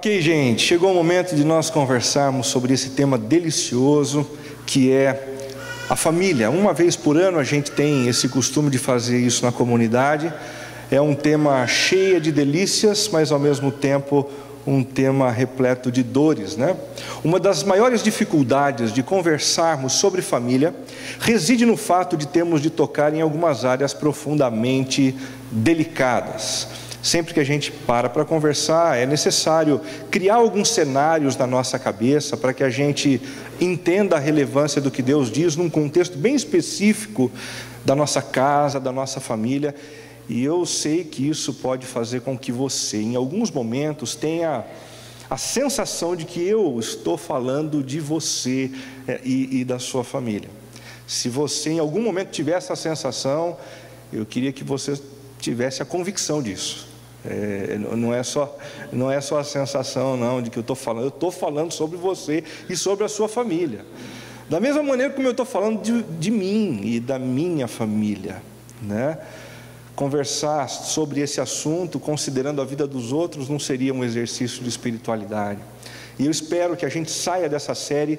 Ok, gente, chegou o momento de nós conversarmos sobre esse tema delicioso que é a família. Uma vez por ano a gente tem esse costume de fazer isso na comunidade. É um tema cheio de delícias, mas ao mesmo tempo um tema repleto de dores, né? Uma das maiores dificuldades de conversarmos sobre família reside no fato de termos de tocar em algumas áreas profundamente delicadas. Sempre que a gente para conversar, é necessário criar alguns cenários na nossa cabeça para que a gente entenda a relevância do que Deus diz num contexto bem específico da nossa casa, da nossa família. E eu sei que isso pode fazer com que você, em alguns momentos, tenha a sensação de que eu estou falando de você e da sua família. Se você em algum momento tiver essa sensação, eu queria que você tivesse a convicção disso. Não é só a sensação não, de que eu estou falando sobre você e sobre a sua família. Da mesma maneira como eu estou falando de mim e da minha família, né? Conversar sobre esse assunto, considerando a vida dos outros, não seria um exercício de espiritualidade. E eu espero que a gente saia dessa série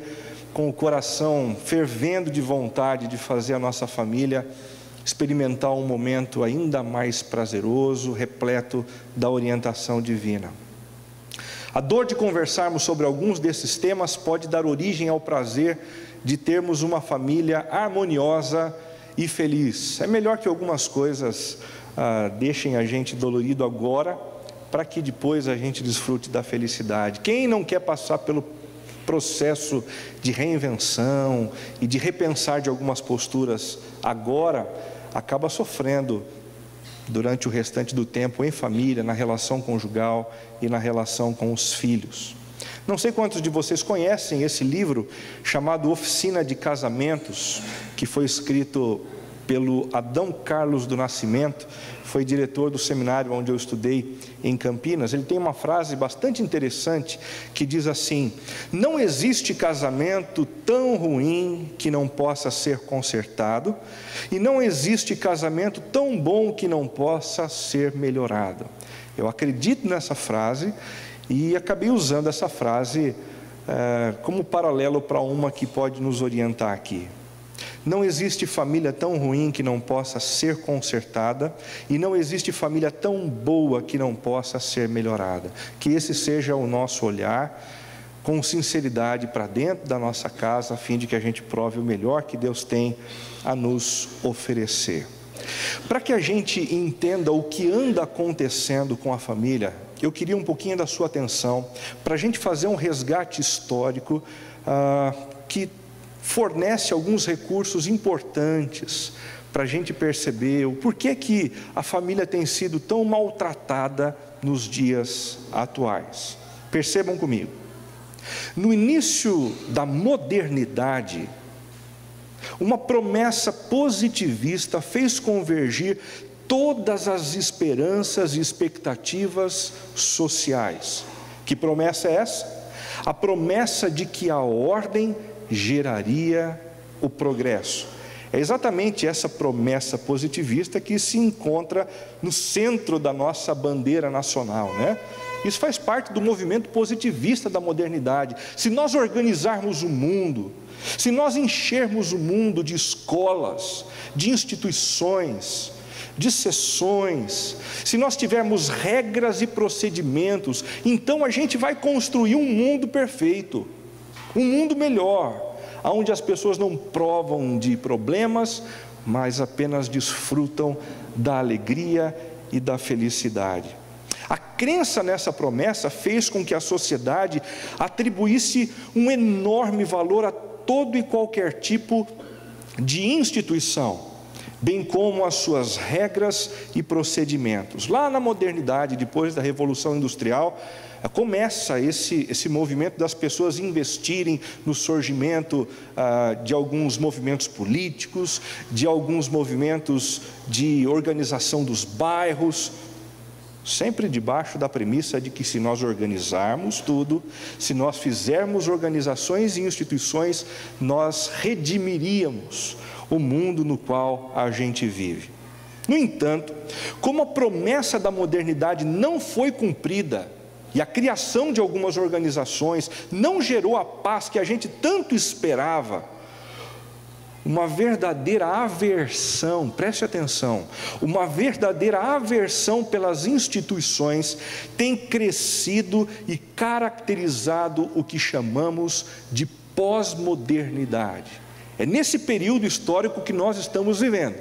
com o coração fervendo de vontade de fazer a nossa família experimentar um momento ainda mais prazeroso, repleto da orientação divina. A dor de conversarmos sobre alguns desses temas pode dar origem ao prazer de termos uma família harmoniosa e feliz. É melhor que algumas coisas deixem a gente dolorido agora, para que depois a gente desfrute da felicidade. Quem não quer passar pelo processo de reinvenção e de repensar de algumas posturas agora, acaba sofrendo durante o restante do tempo em família, na relação conjugal e na relação com os filhos. Não sei quantos de vocês conhecem esse livro chamado Oficina de Casamentos, que foi escrito pelo Adão Carlos do Nascimento, foi diretor do seminário onde eu estudei em Campinas. Ele tem uma frase bastante interessante que diz assim: não existe casamento tão ruim que não possa ser consertado, e não existe casamento tão bom que não possa ser melhorado. Eu acredito nessa frase e acabei usando essa frase como paralelo para uma que pode nos orientar aqui. Não existe família tão ruim que não possa ser consertada, e não existe família tão boa que não possa ser melhorada. Que esse seja o nosso olhar, com sinceridade para dentro da nossa casa, a fim de que a gente prove o melhor que Deus tem a nos oferecer. Para que a gente entenda o que anda acontecendo com a família, eu queria um pouquinho da sua atenção, para a gente fazer um resgate histórico que fornece alguns recursos importantes para a gente perceber o porquê que a família tem sido tão maltratada nos dias atuais. Percebam comigo. No início da modernidade, uma promessa positivista fez convergir todas as esperanças e expectativas sociais. Que promessa é essa? A promessa de que a ordem geraria o progresso. É exatamente essa promessa positivista que se encontra no centro da nossa bandeira nacional, né? Isso faz parte do movimento positivista da modernidade. Se nós organizarmos o mundo, se nós enchermos o mundo de escolas, de instituições, de sessões, se nós tivermos regras e procedimentos, então a gente vai construir um mundo perfeito, um mundo melhor, onde as pessoas não provam de problemas, mas apenas desfrutam da alegria e da felicidade. A crença nessa promessa fez com que a sociedade atribuísse um enorme valor a todo e qualquer tipo de instituição, bem como as suas regras e procedimentos. Lá na modernidade, depois da Revolução Industrial, começa esse movimento das pessoas investirem no surgimento de alguns movimentos políticos, de alguns movimentos de organização dos bairros, sempre debaixo da premissa de que se nós organizarmos tudo, se nós fizermos organizações e instituições, nós redimiríamos o mundo no qual a gente vive. No entanto, como a promessa da modernidade não foi cumprida, e a criação de algumas organizações não gerou a paz que a gente tanto esperava. Uma verdadeira aversão, preste atenção, uma verdadeira aversão pelas instituições tem crescido e caracterizado o que chamamos de pós-modernidade. É nesse período histórico que nós estamos vivendo.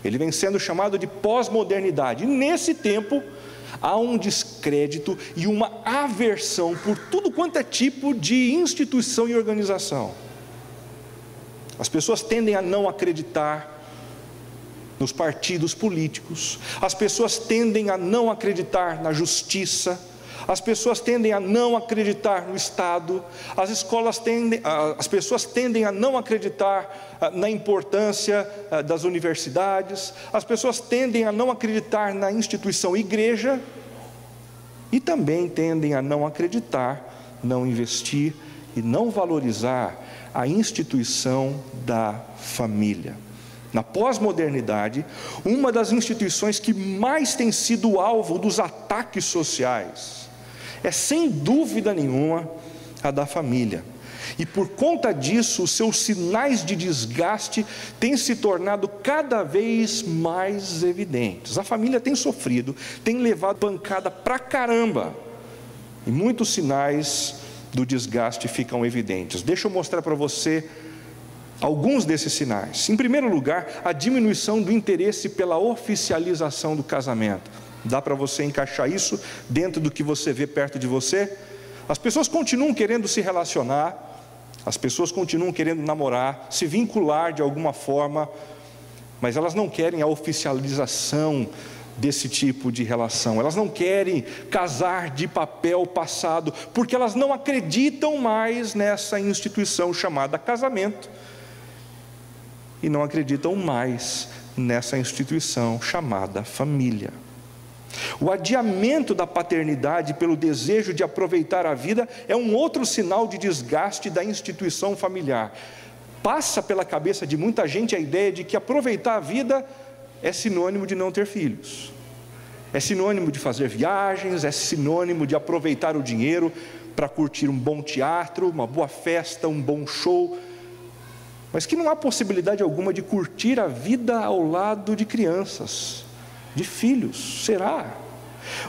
Ele vem sendo chamado de pós-modernidade. E nesse tempo há um descrédito e uma aversão por tudo quanto é tipo de instituição e organização. As pessoas tendem a não acreditar nos partidos políticos, as pessoas tendem a não acreditar na justiça, as pessoas tendem a não acreditar no Estado, as pessoas tendem a não acreditar na importância das universidades, as pessoas tendem a não acreditar na instituição igreja e também tendem a não acreditar, não investir e não valorizar a instituição da família. Na pós-modernidade, uma das instituições que mais tem sido alvo dos ataques sociais é, sem dúvida nenhuma, a da família. E por conta disso, os seus sinais de desgaste têm se tornado cada vez mais evidentes. A família tem sofrido, tem levado pancada pra caramba, e muitos sinais do desgaste ficam evidentes. Deixa eu mostrar para você alguns desses sinais. Em primeiro lugar, a diminuição do interesse pela oficialização do casamento. Dá para você encaixar isso dentro do que você vê perto de você? As pessoas continuam querendo se relacionar, as pessoas continuam querendo namorar, se vincular de alguma forma, mas elas não querem a oficialização desse tipo de relação. Elas não querem casar de papel passado, porque elas não acreditam mais nessa instituição chamada casamento, e não acreditam mais nessa instituição chamada família. O adiamento da paternidade pelo desejo de aproveitar a vida é um outro sinal de desgaste da instituição familiar. Passa pela cabeça de muita gente a ideia de que aproveitar a vida é sinônimo de não ter filhos, é sinônimo de fazer viagens, é sinônimo de aproveitar o dinheiro para curtir um bom teatro, uma boa festa, um bom show, mas que não há possibilidade alguma de curtir a vida ao lado de crianças, de filhos. Será?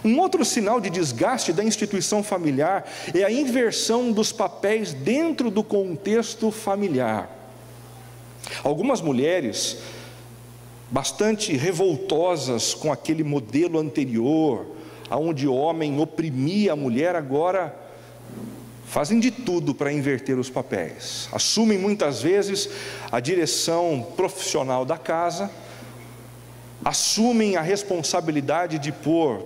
Um outro sinal de desgaste da instituição familiar é a inversão dos papéis dentro do contexto familiar. Algumas mulheres, bastante revoltosas com aquele modelo anterior, onde o homem oprimia a mulher, agora fazem de tudo para inverter os papéis. Assumem muitas vezes a direção profissional da casa, assumem a responsabilidade de pôr,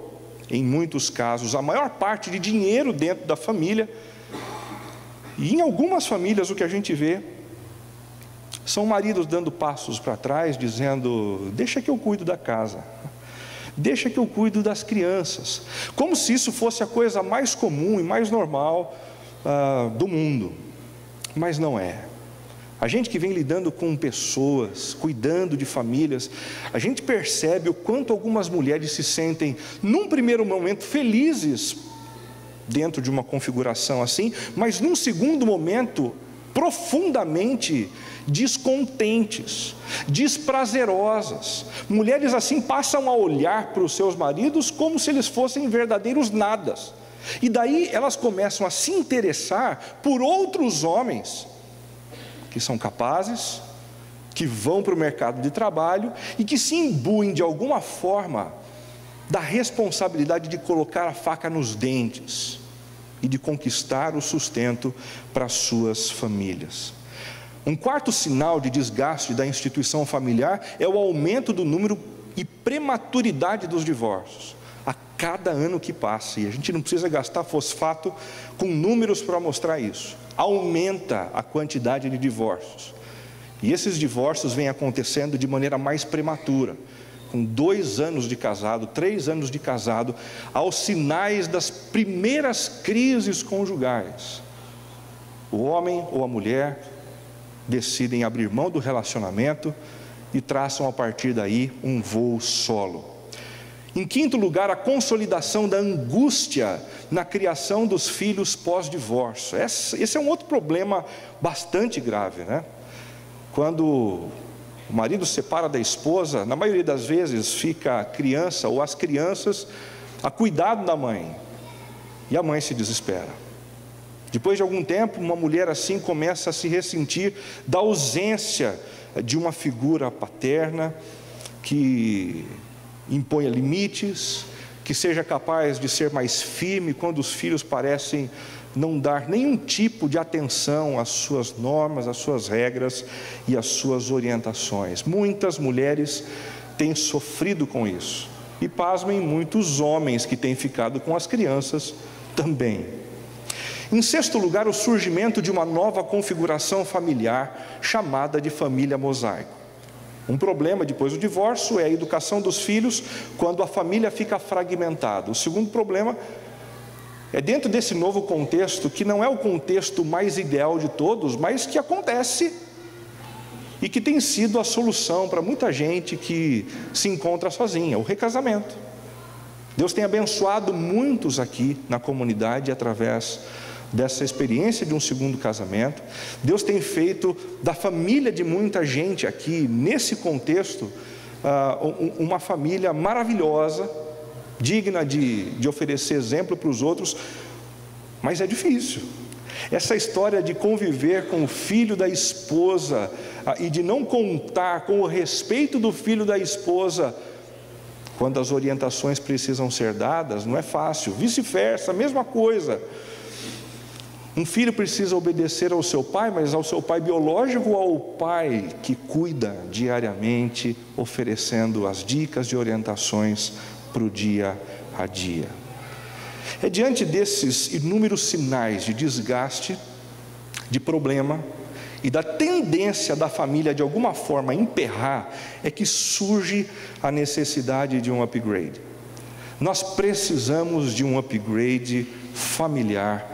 em muitos casos, a maior parte de dinheiro dentro da família. E em algumas famílias o que a gente vê são maridos dando passos para trás, dizendo: deixa que eu cuido da casa, deixa que eu cuido das crianças, como se isso fosse a coisa mais comum e mais normal do mundo. Mas não é. A gente que vem lidando com pessoas, cuidando de famílias, a gente percebe o quanto algumas mulheres se sentem, num primeiro momento, felizes dentro de uma configuração assim, mas num segundo momento, profundamente descontentes, desprazerosas. Mulheres assim passam a olhar para os seus maridos como se eles fossem verdadeiros nadas, e daí elas começam a se interessar por outros homens que são capazes, que vão para o mercado de trabalho e que se imbuem de alguma forma da responsabilidade de colocar a faca nos dentes e de conquistar o sustento para as suas famílias. Um quarto sinal de desgaste da instituição familiar é o aumento do número e prematuridade dos divórcios. A cada ano que passa, e a gente não precisa gastar fosfato com números para mostrar isso, aumenta a quantidade de divórcios. E esses divórcios vêm acontecendo de maneira mais prematura, com 2 anos de casado, 3 anos de casado, aos sinais das primeiras crises conjugais. O homem ou a mulher decidem abrir mão do relacionamento e traçam a partir daí um voo solo. Em quinto lugar, a consolidação da angústia na criação dos filhos pós-divórcio. Esse é um outro problema bastante grave, né? Quando o marido se separa da esposa, na maioria das vezes fica a criança ou as crianças a cuidado da mãe, e a mãe se desespera. Depois de algum tempo, uma mulher assim começa a se ressentir da ausência de uma figura paterna que imponha limites, que seja capaz de ser mais firme quando os filhos parecem não dar nenhum tipo de atenção às suas normas, às suas regras e às suas orientações. Muitas mulheres têm sofrido com isso. E pasmem, muitos homens que têm ficado com as crianças também. Em sexto lugar, o surgimento de uma nova configuração familiar chamada de família mosaico. Um problema depois do divórcio é a educação dos filhos quando a família fica fragmentada. O segundo problema é dentro desse novo contexto, que não é o contexto mais ideal de todos, mas que acontece e que tem sido a solução para muita gente que se encontra sozinha, o recasamento. Deus tem abençoado muitos aqui na comunidade através dessa experiência de um segundo casamento. Deus tem feito da família de muita gente aqui, nesse contexto, uma família maravilhosa, digna de oferecer exemplo para os outros, mas é difícil. Essa história de conviver com o filho da esposa e de não contar com o respeito do filho da esposa quando as orientações precisam ser dadas, não é fácil. Vice-versa, a mesma coisa. Um filho precisa obedecer ao seu pai, mas ao seu pai biológico ou ao pai que cuida diariamente, oferecendo as dicas e orientações para o dia a dia. É diante desses inúmeros sinais de desgaste, de problema e da tendência da família de alguma forma emperrar, é que surge a necessidade de um upgrade. Nós precisamos de um upgrade familiar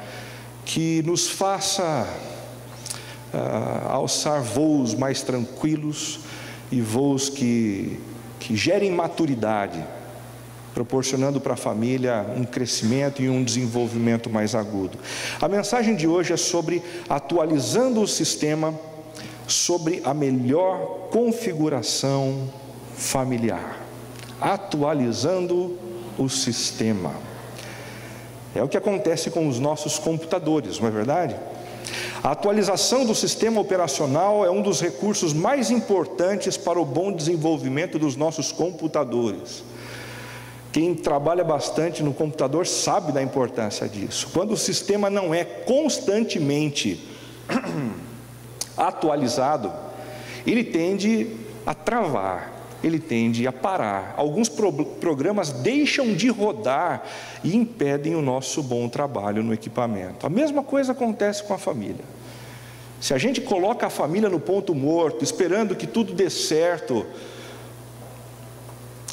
que nos faça alçar voos mais tranquilos e voos que gerem maturidade, proporcionando para a família um crescimento e um desenvolvimento mais agudo. A mensagem de hoje é sobre atualizando o sistema, sobre a melhor configuração familiar. Atualizando o sistema. É o que acontece com os nossos computadores, não é verdade? A atualização do sistema operacional é um dos recursos mais importantes para o bom desenvolvimento dos nossos computadores. Quem trabalha bastante no computador sabe da importância disso. Quando o sistema não é constantemente atualizado, ele tende a travar, ele tende a parar. Alguns programas deixam de rodar e impedem o nosso bom trabalho no equipamento. A mesma coisa acontece com a família. Se a gente coloca a família no ponto morto, esperando que tudo dê certo,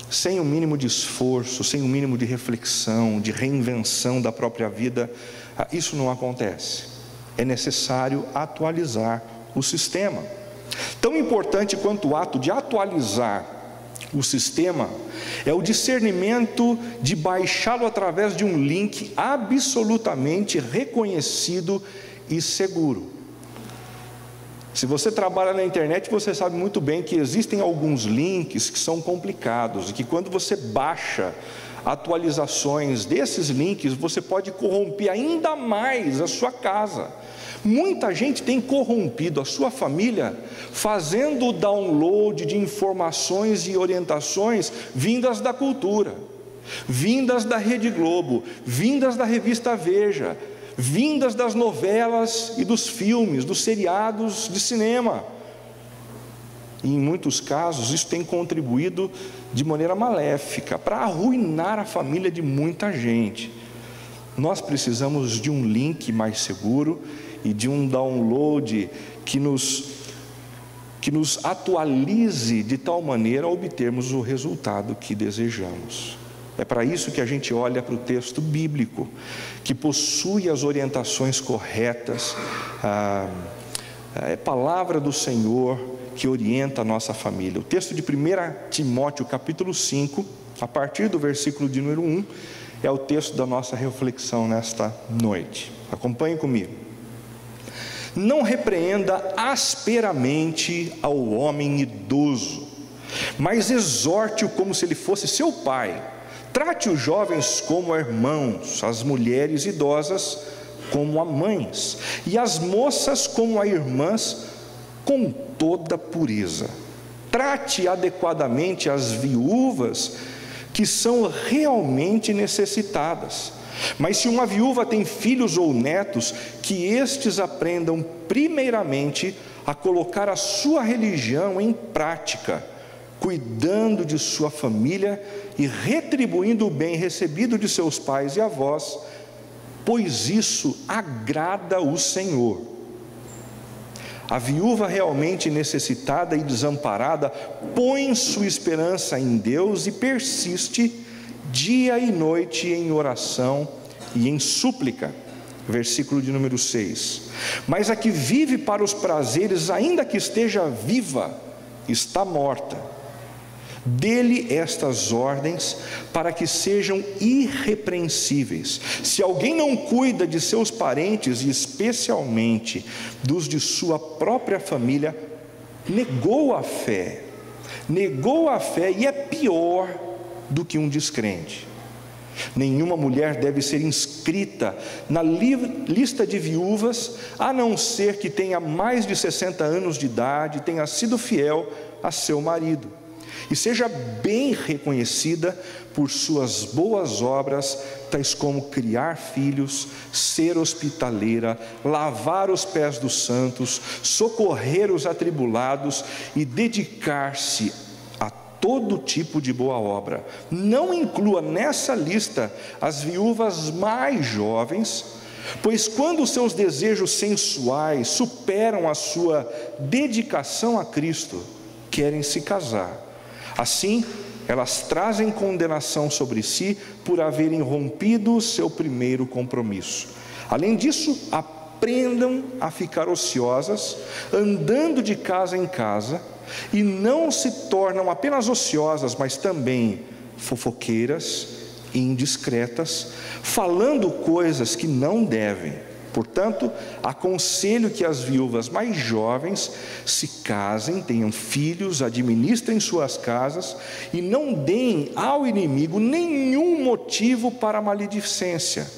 sem o mínimo de esforço, sem o mínimo de reflexão, de reinvenção da própria vida, isso não acontece. É necessário atualizar o sistema. Tão importante quanto o ato de atualizar o sistema é o discernimento de baixá-lo através de um link absolutamente reconhecido e seguro. Se você trabalha na internet, você sabe muito bem que existem alguns links que são complicados e que quando você baixa atualizações desses links, você pode corromper ainda mais a sua casa. Muita gente tem corrompido a sua família fazendo o download de informações e orientações vindas da cultura, vindas da Rede Globo, vindas da revista Veja, vindas das novelas e dos filmes, dos seriados de cinema. E em muitos casos isso tem contribuído de maneira maléfica para arruinar a família de muita gente. Nós precisamos de um link mais seguro e de um download que nos atualize de tal maneira a obtermos o resultado que desejamos. É para isso que a gente olha para o texto bíblico, que possui as orientações corretas, é palavra do Senhor que orienta a nossa família. O texto de 1 Timóteo capítulo 5, A partir do versículo de número 1, é o texto da nossa reflexão nesta noite. Acompanhe comigo. Não repreenda asperamente ao homem idoso, mas exorte-o como se ele fosse seu pai. Trate os jovens como irmãos, as mulheres idosas como a mães, e as moças como a irmãs, com toda pureza. Trate adequadamente as viúvas que são realmente necessitadas. Mas se uma viúva tem filhos ou netos, que estes aprendam primeiramente a colocar a sua religião em prática, cuidando de sua família e retribuindo o bem recebido de seus pais e avós, pois isso agrada o Senhor. A viúva realmente necessitada e desamparada põe sua esperança em Deus e persiste dia e noite em oração e em súplica. Versículo de número 6. Mas a que vive para os prazeres, ainda que esteja viva, está morta. Dê-lhe estas ordens para que sejam irrepreensíveis. Se alguém não cuida de seus parentes, e especialmente dos de sua própria família, negou a fé e é pior do que um descrente. Nenhuma mulher deve ser inscrita na lista de viúvas, a não ser que tenha mais de 60 anos de idade, tenha sido fiel a seu marido e seja bem reconhecida por suas boas obras, tais como criar filhos, ser hospitaleira, lavar os pés dos santos, socorrer os atribulados e dedicar-se a todo tipo de boa obra. Não inclua nessa lista as viúvas mais jovens, pois quando seus desejos sensuais superam a sua dedicação a Cristo, querem se casar. Assim, elas trazem condenação sobre si por haverem rompido o seu primeiro compromisso. Além disso, aprendam a ficar ociosas, andando de casa em casa, e não se tornam apenas ociosas, mas também fofoqueiras e indiscretas, falando coisas que não devem. Portanto, aconselho que as viúvas mais jovens se casem, tenham filhos, administrem suas casas e não deem ao inimigo nenhum motivo para a maledicência.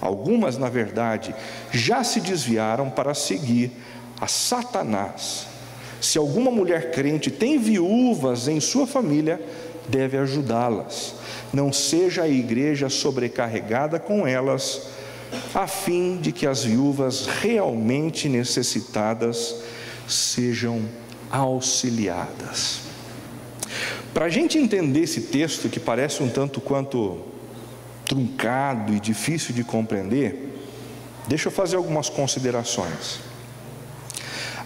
Algumas, na verdade, já se desviaram para seguir a Satanás. Se alguma mulher crente tem viúvas em sua família, deve ajudá-las. Não seja a igreja sobrecarregada com elas, a fim de que as viúvas realmente necessitadas sejam auxiliadas. Para a gente entender esse texto, que parece um tanto quanto truncado e difícil de compreender, deixa eu fazer algumas considerações.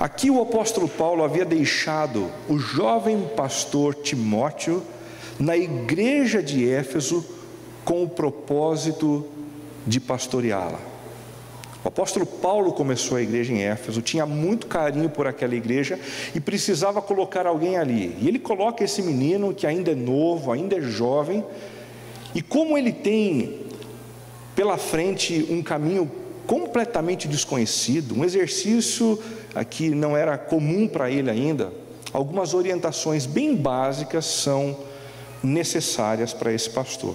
Aqui o apóstolo Paulo havia deixado o jovem pastor Timóteo na igreja de Éfeso com o propósito de pastoreá-la. O apóstolo Paulo começou a igreja em Éfeso, tinha muito carinho por aquela igreja e precisava colocar alguém ali. E ele coloca esse menino que ainda é novo, ainda é jovem, e como ele tem pela frente um caminho completamente desconhecido, um exercício que não era comum para ele ainda, algumas orientações bem básicas são necessárias para esse pastor.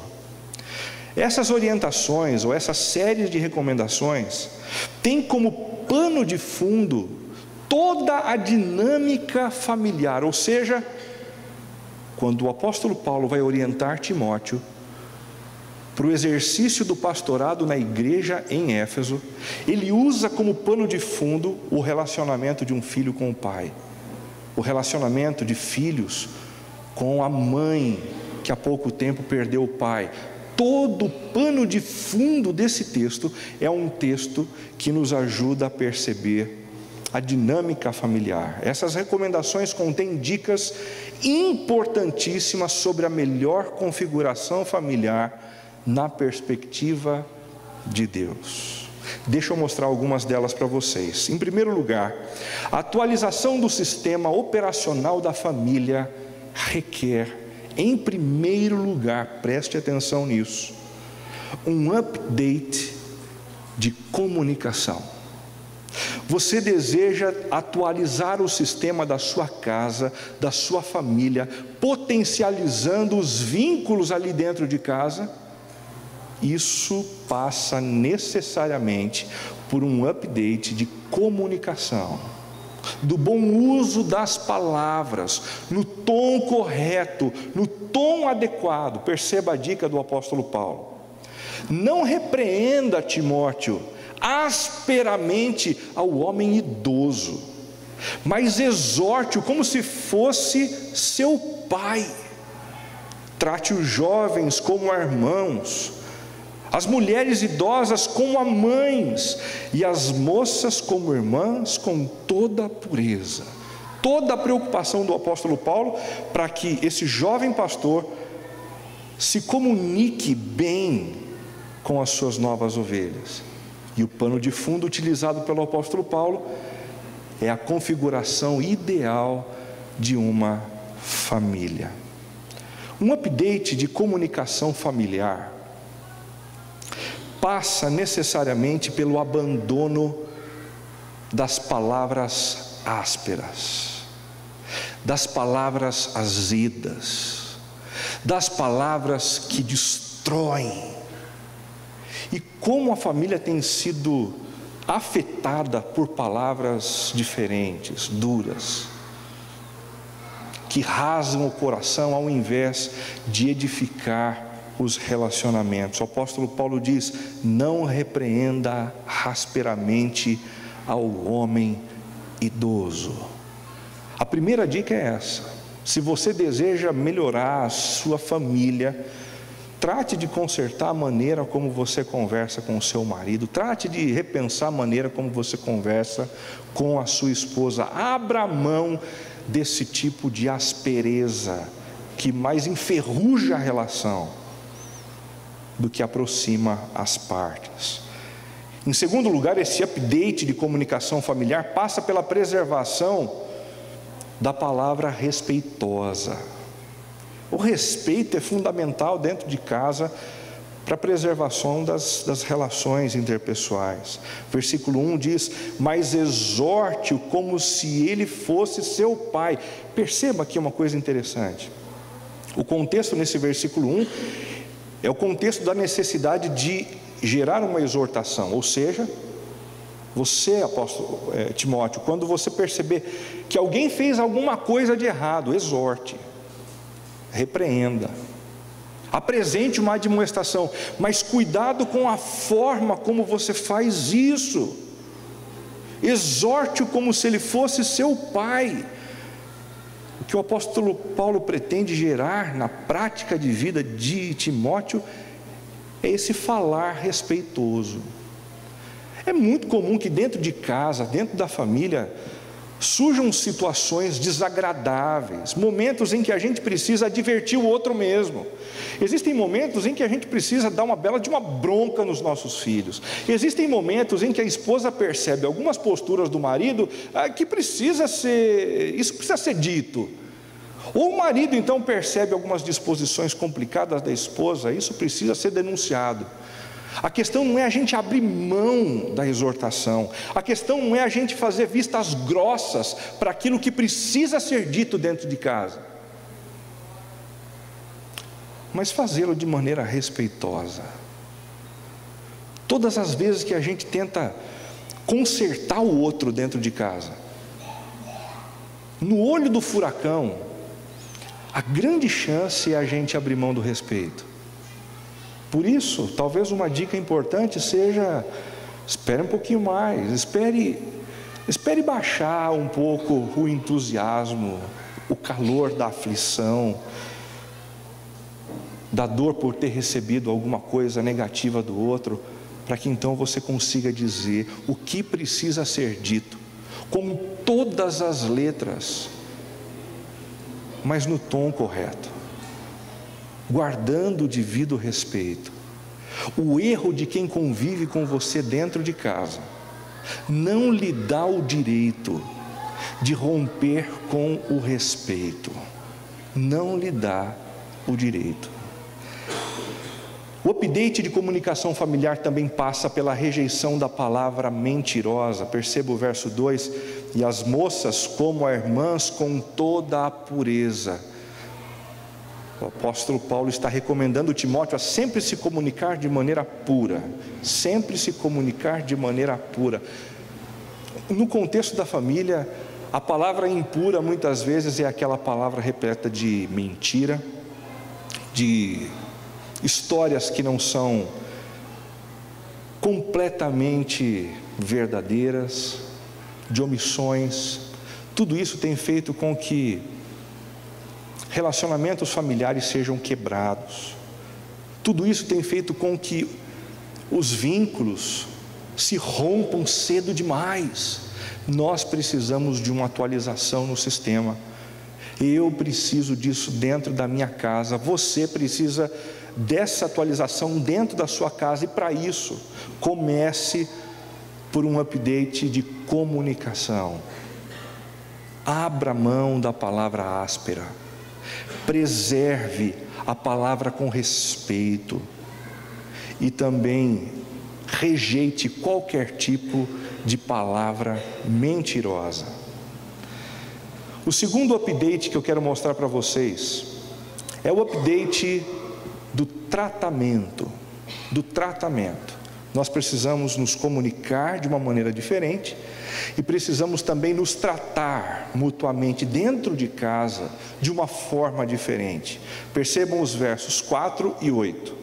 Essas orientações, ou essa série de recomendações, tem como pano de fundo toda a dinâmica familiar, ou seja, quando o apóstolo Paulo vai orientar Timóteo para o exercício do pastorado na igreja em Éfeso, ele usa como pano de fundo o relacionamento de um filho com o pai, o relacionamento de filhos com a mãe que há pouco tempo perdeu o pai. Todo o pano de fundo desse texto é um texto que nos ajuda a perceber a dinâmica familiar. Essas recomendações contêm dicas importantíssimas sobre a melhor configuração familiar na perspectiva de Deus. Deixa eu mostrar algumas delas para vocês. Em primeiro lugar, a atualização do sistema operacional da família requer em primeiro lugar, preste atenção nisso, um update de comunicação. Você deseja atualizar o sistema da sua casa, da sua família, potencializando os vínculos ali dentro de casa? Isso passa necessariamente por um update de comunicação, do bom uso das palavras, no tom correto, no tom adequado. Perceba a dica do apóstolo Paulo: não repreenda, Timóteo, asperamente ao homem idoso, mas exorte-o como se fosse seu pai. Trate os jovens como irmãos, as mulheres idosas como a mães, e as moças como irmãs, com toda a pureza. Toda a preocupação do apóstolo Paulo para que esse jovem pastor se comunique bem com as suas novas ovelhas. E o pano de fundo utilizado pelo apóstolo Paulo é a configuração ideal de uma família. Um update de comunicação familiar passa necessariamente pelo abandono das palavras ásperas, das palavras azedas, das palavras que destroem. E como a família tem sido afetada por palavras diferentes, duras, que rasgam o coração ao invés de edificar os relacionamentos. O apóstolo Paulo diz: não repreenda asperamente ao homem idoso. A primeira dica é essa: se você deseja melhorar a sua família, trate de consertar a maneira como você conversa com o seu marido, trate de repensar a maneira como você conversa com a sua esposa. Abra mão desse tipo de aspereza que mais enferruja a relação do que aproxima as partes. Em segundo lugar, esse update de comunicação familiar passa pela preservação da palavra respeitosa. O respeito é fundamental dentro de casa para a preservação das relações interpessoais. Versículo 1 diz: mas exorte-o como se ele fosse seu pai. Perceba aqui uma coisa interessante. O contexto nesse versículo 1 é o contexto da necessidade de gerar uma exortação. Ou seja, você, apóstolo Timóteo, quando você perceber que alguém fez alguma coisa de errado, exorte, repreenda, apresente uma admoestação, mas cuidado com a forma como você faz isso. Exorte-o como se ele fosse seu pai. O que o apóstolo Paulo pretende gerar na prática de vida de Timóteo é esse falar respeitoso. É muito comum que dentro de casa, dentro da família, surjam situações desagradáveis, momentos em que a gente precisa advertir o outro mesmo. Existem momentos em que a gente precisa dar uma bela de uma bronca nos nossos filhos. Existem momentos em que a esposa percebe algumas posturas do marido que isso precisa ser dito. Ou o marido então percebe algumas disposições complicadas da esposa, isso precisa ser denunciado. A questão não é a gente abrir mão da exortação, a questão não é a gente fazer vistas grossas para aquilo que precisa ser dito dentro de casa, mas fazê-lo de maneira respeitosa. Todas as vezes que a gente tenta consertar o outro dentro de casa, no olho do furacão, a grande chance é a gente abrir mão do respeito. Por isso, talvez uma dica importante seja: espere um pouquinho mais, espere baixar um pouco o entusiasmo, o calor da aflição, da dor por ter recebido alguma coisa negativa do outro, para que então você consiga dizer o que precisa ser dito, com todas as letras, mas no tom correto, guardando o devido respeito. O erro de quem convive com você dentro de casa não lhe dá o direito de romper com o respeito, não lhe dá o direito. O update de comunicação familiar também passa pela rejeição da palavra mentirosa. Perceba o verso 2: e as moças como irmãs com toda a pureza. O apóstolo Paulo está recomendando Timóteo a sempre se comunicar de maneira pura, sempre se comunicar de maneira pura. No contexto da família, a palavra impura muitas vezes é aquela palavra repleta de mentira, de histórias que não são completamente verdadeiras, de omissões. Tudo isso tem feito com que relacionamentos familiares sejam quebrados. Tudo isso tem feito com que os vínculos se rompam cedo demais. Nós precisamos de uma atualização no sistema. Eu preciso disso dentro da minha casa. Você precisa dessa atualização dentro da sua casa. E para isso, comece por um update de comunicação. Abra mão da palavra áspera. Preserve a palavra com respeito. E também rejeite qualquer tipo de palavra mentirosa. O segundo update que eu quero mostrar para vocês é o update do tratamento. Nós precisamos nos comunicar de uma maneira diferente e precisamos também nos tratar mutuamente dentro de casa de uma forma diferente. Percebam os versos 4 e 8.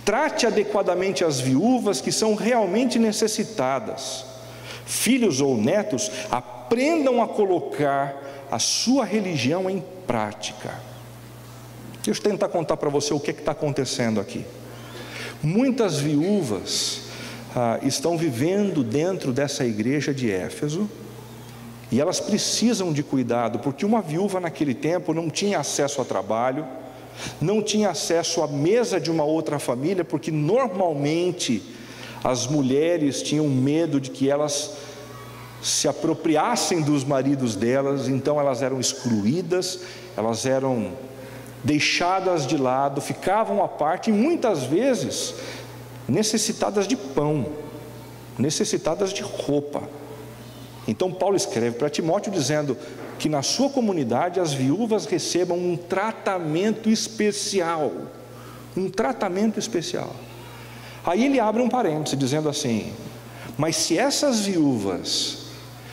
Trate adequadamente as viúvas que são realmente necessitadas. Filhos ou netos, aprendam a colocar a sua religião em prática. Deixa eu tentar contar para você o que está acontecendo aqui. Muitas viúvas estão vivendo dentro dessa igreja de Éfeso, e elas precisam de cuidado, porque uma viúva naquele tempo não tinha acesso a trabalho, não tinha acesso à mesa de uma outra família, porque normalmente as mulheres tinham medo de que elas se apropriassem dos maridos delas, então elas eram excluídas, elas eram deixadas de lado, ficavam à parte e muitas vezes necessitadas de pão, necessitadas de roupa. Então Paulo escreve para Timóteo dizendo que na sua comunidade as viúvas recebam um tratamento especial. Um tratamento especial. Aí ele abre um parêntese dizendo assim: mas se essas viúvas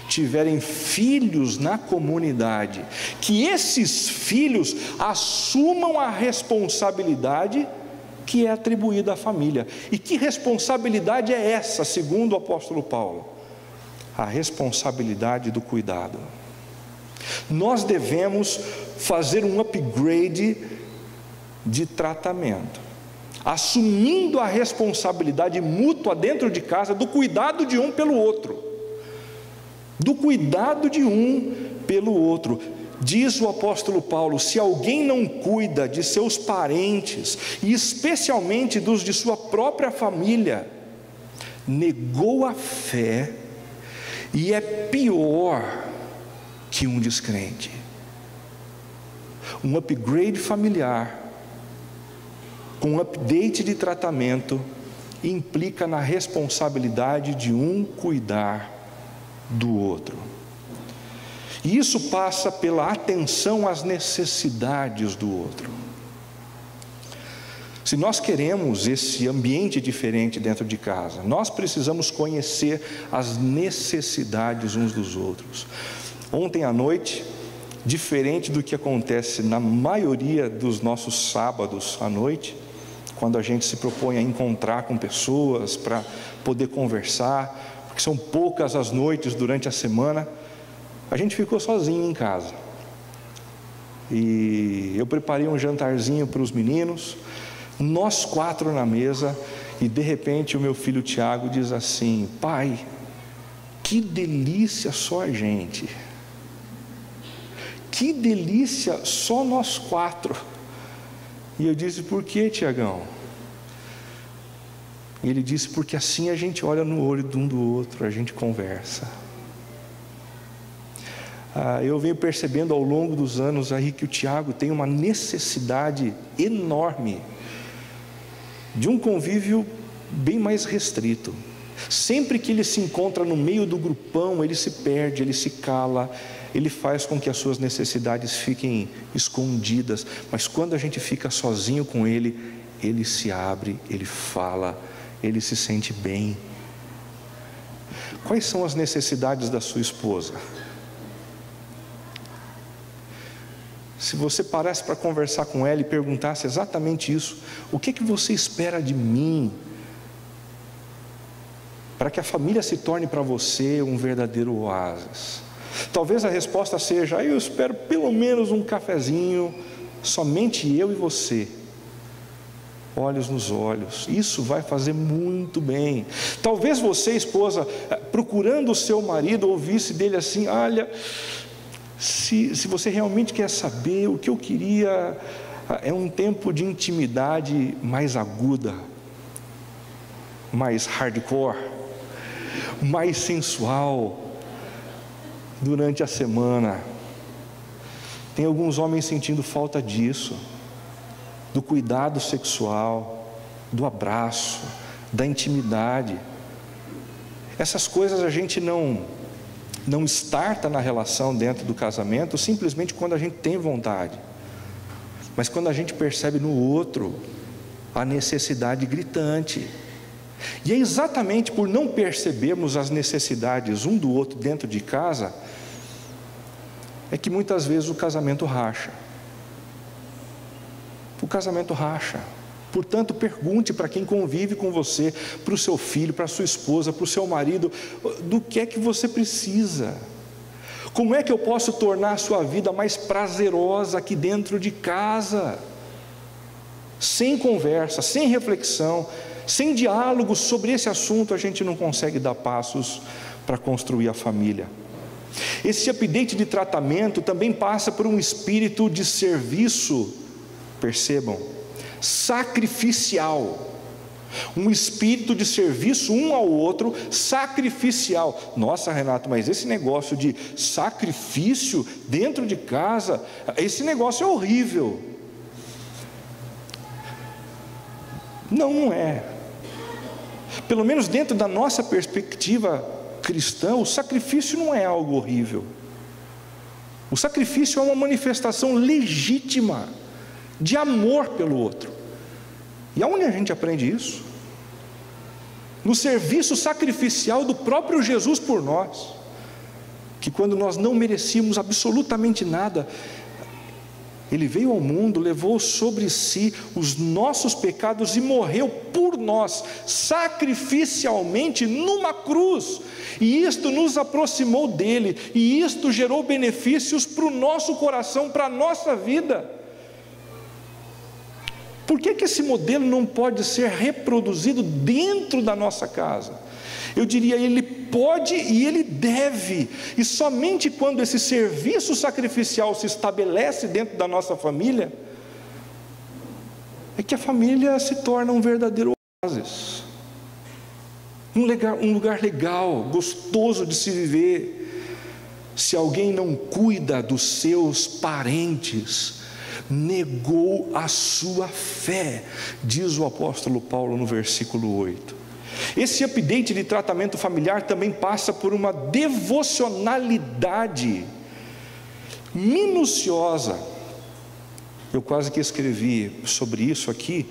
tiverem filhos na comunidade, que esses filhos assumam a responsabilidade que é atribuída à família. E que responsabilidade é essa, segundo o apóstolo Paulo? A responsabilidade do cuidado. Nós devemos fazer um upgrade de tratamento, assumindo a responsabilidade mútua dentro de casa do cuidado de um pelo outro. Do cuidado de um pelo outro. Diz o apóstolo Paulo: se alguém não cuida de seus parentes, e especialmente dos de sua própria família, negou a fé e é pior que um descrente. Um upgrade familiar com um update de tratamento implica na responsabilidade de um cuidar do outro. E isso passa pela atenção às necessidades do outro. Se nós queremos esse ambiente diferente dentro de casa, nós precisamos conhecer as necessidades uns dos outros. Ontem à noite, diferente do que acontece na maioria dos nossos sábados à noite, quando a gente se propõe a encontrar com pessoas para poder conversar, porque são poucas as noites durante a semana, a gente ficou sozinho em casa. E eu preparei um jantarzinho para os meninos, nós 4 na mesa, e de repente o meu filho Tiago diz assim: pai, que delícia só a gente, que delícia só nós 4. E eu disse: por que, Tiagão? E ele disse: porque assim a gente olha no olho de um do outro, a gente conversa. Eu venho percebendo ao longo dos anos aí que o Tiago tem uma necessidade enorme de um convívio bem mais restrito. Sempre que ele se encontra no meio do grupão, ele se perde, ele se cala, ele faz com que as suas necessidades fiquem escondidas. Mas quando a gente fica sozinho com ele, ele se abre, ele fala, ele se sente bem. Quais são as necessidades da sua esposa? Se você parasse para conversar com ela e perguntasse exatamente isso: o que é que você espera de mim, para que a família se torne para você um verdadeiro oásis? Talvez a resposta seja: eu espero pelo menos um cafezinho, somente eu e você, olhos nos olhos. Isso vai fazer muito bem. Talvez você, esposa, procurando o seu marido, ouvisse dele assim: olha, se você realmente quer saber, o que eu queria é um tempo de intimidade mais aguda, mais hardcore, mais sensual durante a semana. Tem alguns homens sentindo falta disso, do cuidado sexual, do abraço, da intimidade. Essas coisas a gente não starta na relação dentro do casamento simplesmente quando a gente tem vontade, mas quando a gente percebe no outro a necessidade gritante. E é exatamente por não percebermos as necessidades um do outro dentro de casa, é que muitas vezes o casamento racha. O casamento racha. Portanto, pergunte para quem convive com você, para o seu filho, para a sua esposa, para o seu marido: do que é que você precisa? Como é que eu posso tornar a sua vida mais prazerosa aqui dentro de casa? Sem conversa, sem reflexão, sem diálogo sobre esse assunto, a gente não consegue dar passos para construir a família. Esse update de tratamento também passa por um espírito de serviço, percebam, sacrificial. Um espírito de serviço um ao outro, sacrificial. Nossa, Renato, mas esse negócio de sacrifício dentro de casa, esse negócio é horrível. Não é. Pelo menos dentro da nossa perspectiva cristã, o sacrifício não é algo horrível. O sacrifício é uma manifestação legítima de amor pelo outro. E aonde a gente aprende isso? No serviço sacrificial do próprio Jesus por nós, que quando nós não merecíamos absolutamente nada, Ele veio ao mundo, levou sobre si os nossos pecados e morreu por nós, sacrificialmente numa cruz. E isto nos aproximou dele, e isto gerou benefícios para o nosso coração, para a nossa vida. Por que esse modelo não pode ser reproduzido dentro da nossa casa? Eu diria, ele pode e ele deve. E somente quando esse serviço sacrificial se estabelece dentro da nossa família, é que a família se torna um verdadeiro oásis, um lugar legal, gostoso de se viver. Se alguém não cuida dos seus parentes, negou a sua fé, diz o apóstolo Paulo no versículo 8. Esse update de tratamento familiar também passa por uma devocionalidade minuciosa. Eu quase que escrevi sobre isso aqui.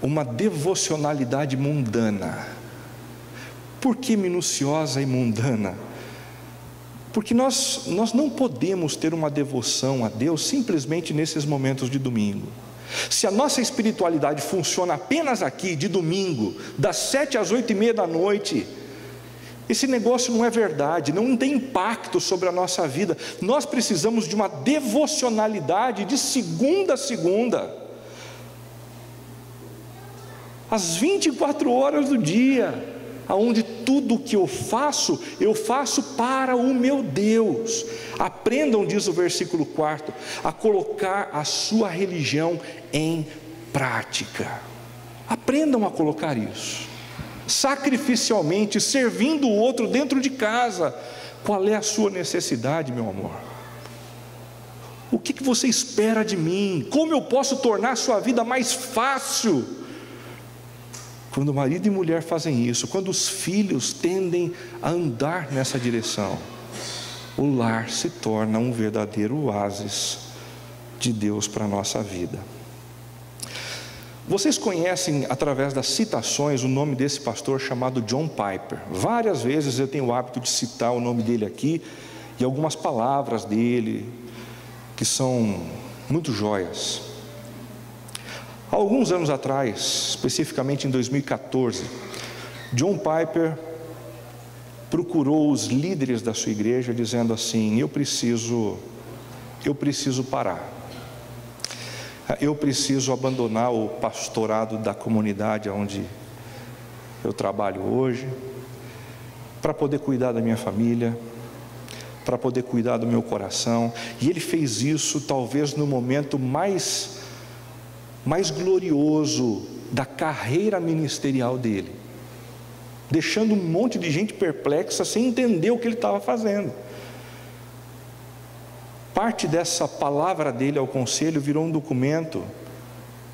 Uma devocionalidade mundana. Por que minuciosa e mundana? Porque nós não podemos ter uma devoção a Deus simplesmente nesses momentos de domingo. Se a nossa espiritualidade funciona apenas aqui, de domingo, das 7 às 8h30 da noite, esse negócio não é verdade, não tem impacto sobre a nossa vida. Nós precisamos de uma devocionalidade de segunda a segunda, às 24 horas do dia, aonde tudo o que eu faço para o meu Deus. Aprendam, diz o versículo 4, a colocar a sua religião em prática. Aprendam a colocar isso, sacrificialmente, servindo o outro dentro de casa, Qual é a sua necessidade, meu amor? O que você espera de mim? Como eu posso tornar a sua vida mais fácil? Quando marido e mulher fazem isso, quando os filhos tendem a andar nessa direção, o lar se torna um verdadeiro oásis de Deus para a nossa vida. Vocês conhecem, através das citações, o nome desse pastor chamado John Piper. Várias vezes eu tenho o hábito de citar o nome dele aqui, e algumas palavras dele, que são muito joias. Há alguns anos atrás, especificamente em 2014, John Piper procurou os líderes da sua igreja, dizendo assim: eu preciso parar. Eu preciso abandonar o pastorado da comunidade onde eu trabalho hoje, para poder cuidar da minha família, para poder cuidar do meu coração. E ele fez isso talvez no momento mais glorioso da carreira ministerial dele, deixando um monte de gente perplexa, sem entender o que ele estava fazendo. Parte dessa palavra dele ao conselho virou um documento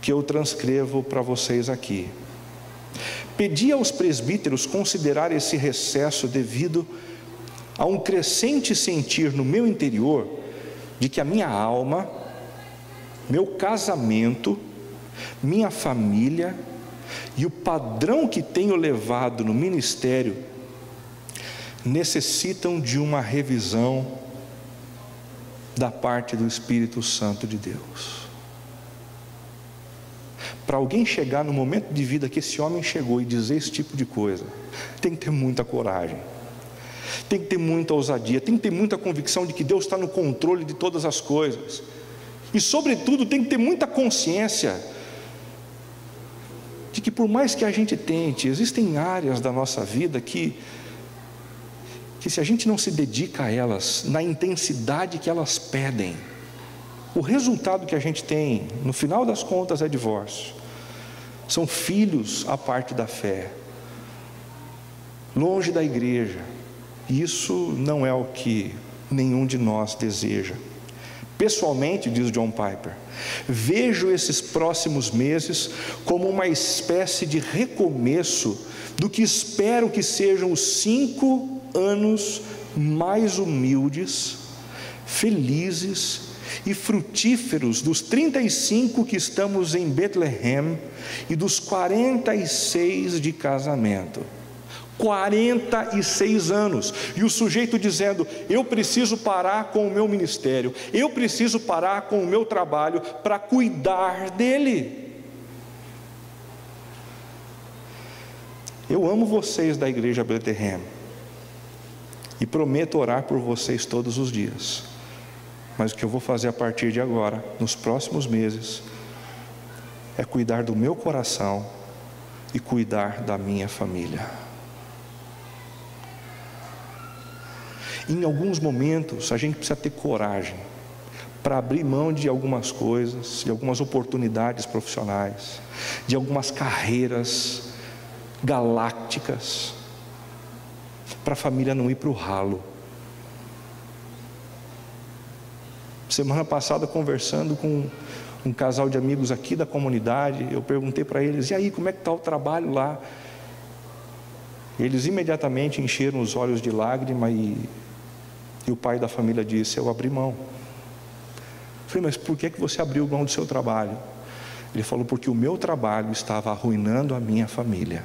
que eu transcrevo para vocês aqui. Pedi aos presbíteros considerar esse recesso devido a um crescente sentir no meu interior de que a minha alma, meu casamento, minha família e o padrão que tenho levado no ministério necessitam de uma revisão da parte do Espírito Santo de Deus. Para alguém chegar no momento de vida que esse homem chegou e dizer esse tipo de coisa, tem que ter muita coragem, tem que ter muita ousadia, tem que ter muita convicção de que Deus está no controle de todas as coisas, e sobretudo tem que ter muita consciência de que, por mais que a gente tente, existem áreas da nossa vida que se a gente não se dedica a elas na intensidade que elas pedem, o resultado que a gente tem no final das contas é divórcio, são filhos à parte da fé, longe da igreja. Isso não é o que nenhum de nós deseja. Pessoalmente, diz John Piper, vejo esses próximos meses como uma espécie de recomeço do que espero que sejam os 5 anos mais humildes, felizes e frutíferos dos 35 que estamos em Bethlehem e dos 46 de casamento. 46 anos, e o sujeito dizendo: eu preciso parar com o meu ministério, eu preciso parar com o meu trabalho para cuidar dele. Eu amo vocês da igreja Bethlehem e prometo orar por vocês todos os dias, mas o que eu vou fazer a partir de agora, nos próximos meses, é cuidar do meu coração e cuidar da minha família. Em alguns momentos a gente precisa ter coragem para abrir mão de algumas coisas, de algumas oportunidades profissionais, de algumas carreiras galácticas, para a família não ir para o ralo. Semana passada, conversando com um casal de amigos aqui da comunidade, eu perguntei para eles: e aí, como é que está o trabalho lá? Eles imediatamente encheram os olhos de lágrima e o pai da família disse: eu abri mão. Eu falei: mas por que você abriu mão do seu trabalho? Ele falou: porque o meu trabalho estava arruinando a minha família.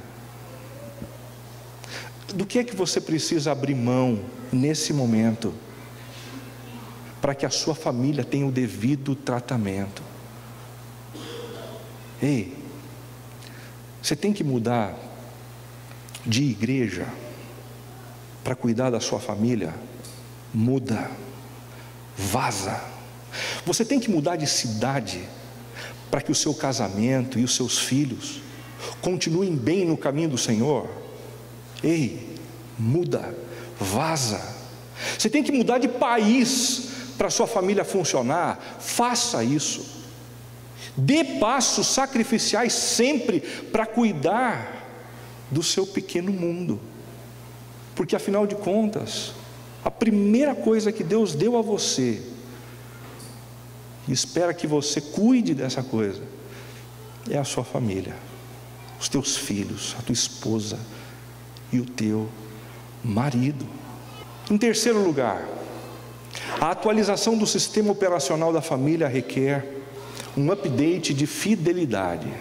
Do que é que você precisa abrir mão nesse momento para que a sua família tenha o devido tratamento? Ei, você tem que mudar de igreja para cuidar da sua família? Muda, vaza. Você tem que mudar de cidade para que o seu casamento e os seus filhos continuem bem no caminho do Senhor? Ei, muda, vaza. Você tem que mudar de país para a sua família funcionar? Faça isso. Dê passos sacrificiais sempre para cuidar do seu pequeno mundo, porque afinal de contas A primeira coisa que Deus deu a você, e espera que você cuide dessa coisa, é a sua família, os teus filhos, a tua esposa e o teu marido. Em terceiro lugar, a atualização do sistema operacional da família requer um update de fidelidade.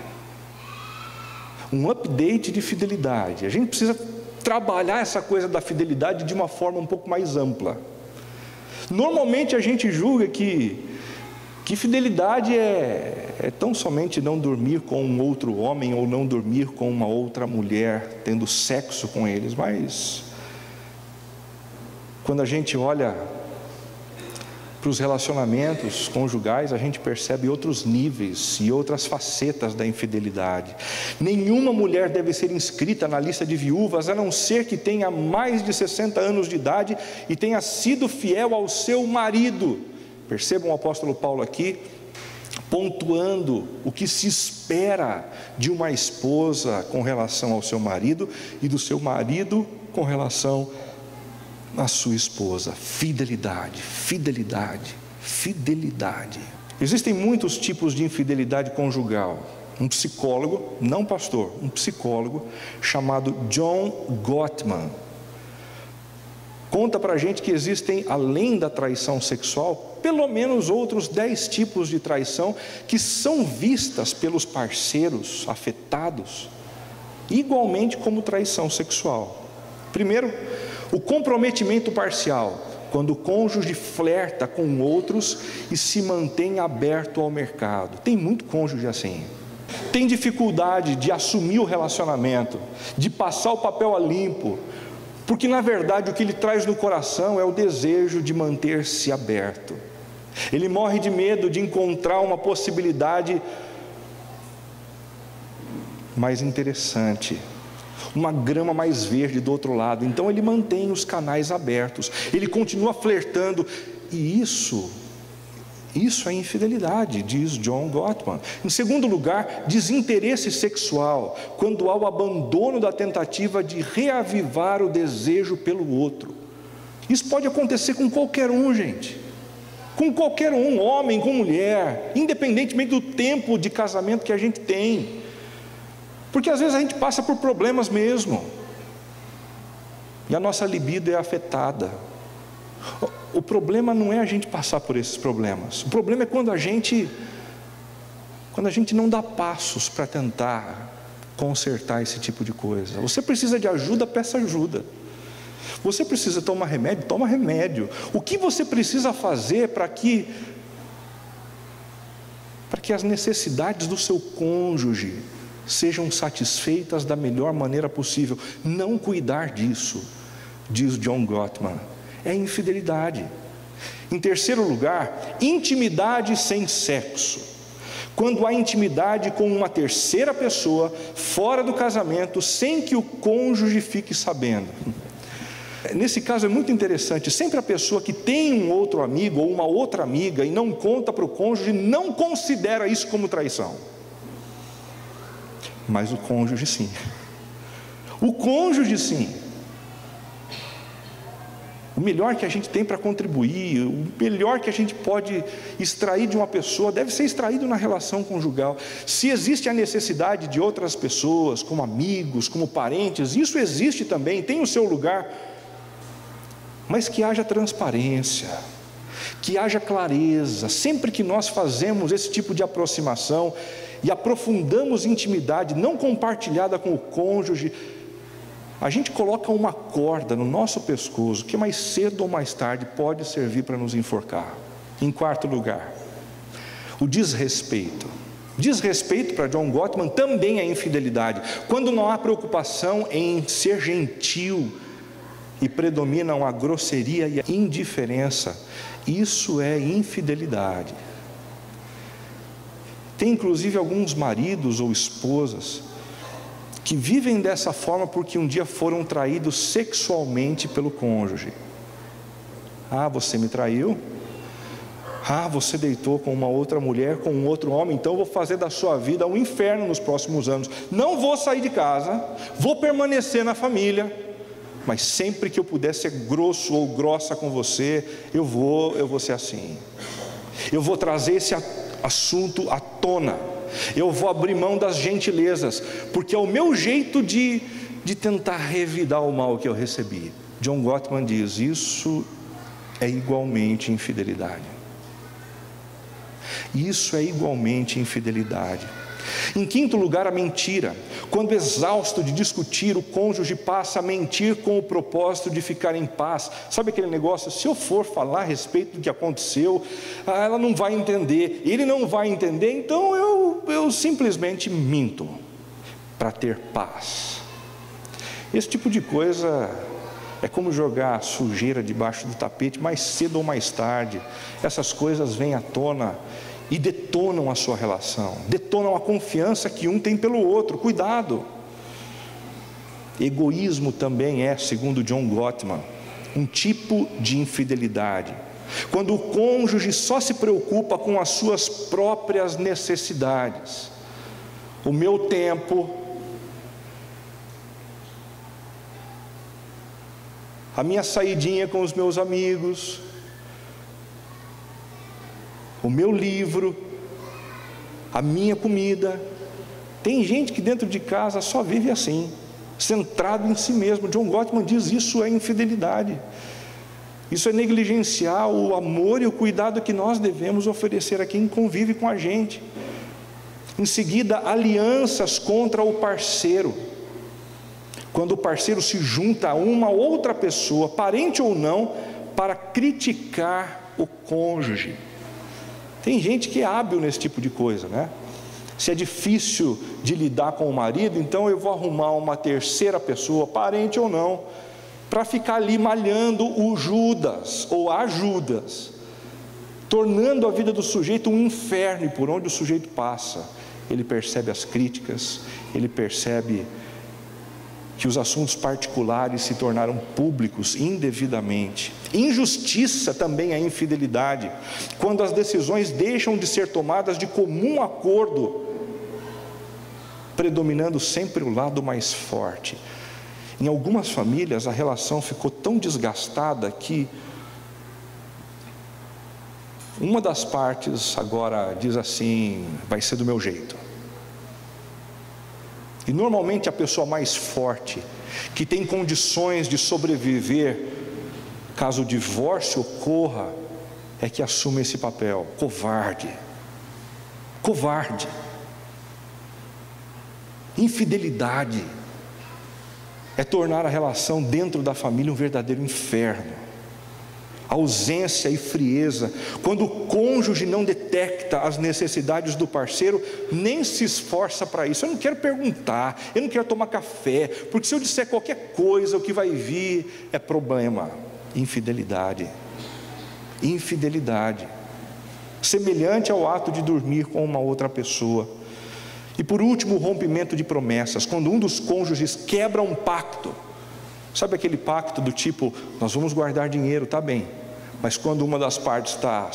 Um update de fidelidade. A gente precisa trabalhar essa coisa da fidelidade de uma forma um pouco mais ampla. Normalmente a gente julga que fidelidade é tão somente não dormir com um outro homem ou não dormir com uma outra mulher, tendo sexo com eles, mas quando a gente olha para os relacionamentos conjugais, a gente percebe outros níveis e outras facetas da infidelidade. Nenhuma mulher deve ser inscrita na lista de viúvas, a não ser que tenha mais de 60 anos de idade e tenha sido fiel ao seu marido. Percebam o apóstolo Paulo aqui, pontuando o que se espera de uma esposa com relação ao seu marido e do seu marido com relação à sua esposa. Fidelidade, fidelidade, fidelidade. Existem muitos tipos de infidelidade conjugal. Um psicólogo, não pastor, um psicólogo chamado John Gottman conta para a gente que existem, além da traição sexual, pelo menos outros 10 tipos de traição que são vistas pelos parceiros afetados igualmente como traição sexual. Primeiro, o comprometimento parcial, quando o cônjuge flerta com outros e se mantém aberto ao mercado. Tem muito cônjuge assim. Tem dificuldade de assumir o relacionamento, de passar o papel a limpo, porque na verdade o que ele traz no coração é o desejo de manter-se aberto. Ele morre de medo de encontrar uma possibilidade mais interessante, uma grama mais verde do outro lado. Então ele mantém os canais abertos, ele continua flertando, e isso é infidelidade, diz John Gottman. Em segundo lugar, desinteresse sexual, quando há o abandono da tentativa de reavivar o desejo pelo outro. Isso pode acontecer com qualquer um, gente, com qualquer um, homem com mulher, independentemente do tempo de casamento que a gente tem, porque às vezes a gente passa por problemas mesmo, e a nossa libido é afetada. O problema não é a gente passar por esses problemas, o problema é quando a gente não dá passos para tentar consertar esse tipo de coisa. Você precisa de ajuda, peça ajuda. Você precisa tomar remédio, toma remédio. O que você precisa fazer para que as necessidades do seu cônjuge sejam satisfeitas da melhor maneira possível? Não cuidar disso, diz John Gottman, é infidelidade. Em terceiro lugar, intimidade sem sexo, quando há intimidade com uma terceira pessoa fora do casamento, sem que o cônjuge fique sabendo. Nesse caso é muito interessante, sempre a pessoa que tem um outro amigo ou uma outra amiga e não conta para o cônjuge, não considera isso como traição, mas o cônjuge sim. O cônjuge sim. O melhor que a gente tem para contribuir, o melhor que a gente pode extrair de uma pessoa, deve ser extraído na relação conjugal. Se existe a necessidade de outras pessoas, como amigos, como parentes, isso existe também, tem o seu lugar, mas que haja transparência, que haja clareza. Sempre que nós fazemos esse tipo de aproximação e aprofundamos intimidade não compartilhada com o cônjuge, a gente coloca uma corda no nosso pescoço que mais cedo ou mais tarde pode servir para nos enforcar. Em quarto lugar, o desrespeito. Desrespeito para John Gottman também é infidelidade, quando não há preocupação em ser gentil e predominam a grosseria e a indiferença. Isso é infidelidade. Tem inclusive alguns maridos ou esposas que vivem dessa forma porque um dia foram traídos sexualmente pelo cônjuge. Ah, você me traiu? Ah, você deitou com uma outra mulher, com um outro homem, então eu vou fazer da sua vida um inferno nos próximos anos. Não vou sair de casa, vou permanecer na família. mas sempre que eu puder ser grosso ou grossa com você, eu vou ser assim. Eu vou trazer esse assunto à tona. Eu vou abrir mão das gentilezas, porque é o meu jeito de tentar revidar o mal que eu recebi. John Gottman diz: isso é igualmente infidelidade. Isso é igualmente infidelidade. Em quinto lugar, a mentira. Quando exausto de discutir, o cônjuge passa a mentir com o propósito de ficar em paz. Sabe aquele negócio? Se eu for falar a respeito do que aconteceu, ela não vai entender, ele não vai entender, então eu simplesmente minto para ter paz. Esse tipo de coisa é como jogar sujeira debaixo do tapete. Mais cedo ou mais tarde, essas coisas vêm à tona e detonam a sua relação, detonam a confiança que um tem pelo outro. Cuidado. Egoísmo também é, segundo John Gottman, um tipo de infidelidade. Quando o cônjuge só se preocupa com as suas próprias necessidades. O meu tempo, a minha saidinha com os meus amigos, o meu livro, a minha comida. Tem gente que dentro de casa só vive assim, centrado em si mesmo. John Gottman diz: isso é infidelidade. Isso é negligenciar o amor e o cuidado que nós devemos oferecer a quem convive com a gente. Em seguida, alianças contra o parceiro. Quando o parceiro se junta a uma outra pessoa, parente ou não, para criticar o cônjuge. Tem gente que é hábil nesse tipo de coisa, né? Se é difícil de lidar com o marido, então eu vou arrumar uma terceira pessoa, parente ou não, para ficar ali malhando o Judas ou a Judas, tornando a vida do sujeito um inferno. E por onde o sujeito passa, ele percebe as críticas, ele percebe que os assuntos particulares se tornaram públicos indevidamente. Injustiça também é infidelidade, quando as decisões deixam de ser tomadas de comum acordo, predominando sempre o lado mais forte. Em algumas famílias a relação ficou tão desgastada que uma das partes agora diz assim: vai ser do meu jeito. E normalmente a pessoa mais forte, que tem condições de sobreviver caso o divórcio ocorra, é que assume esse papel. Covarde. Covarde. Infidelidade é tornar a relação dentro da família um verdadeiro inferno. Ausência e frieza, quando o cônjuge não detecta as necessidades do parceiro, nem se esforça para isso. Eu não quero perguntar, eu não quero tomar café, porque se eu disser qualquer coisa, o que vai vir é problema. Infidelidade. Infidelidade, semelhante ao ato de dormir com uma outra pessoa. E por último, o rompimento de promessas, quando um dos cônjuges quebra um pacto. Sabe aquele pacto do tipo: nós vamos guardar dinheiro, tá bem, mas quando uma das partes está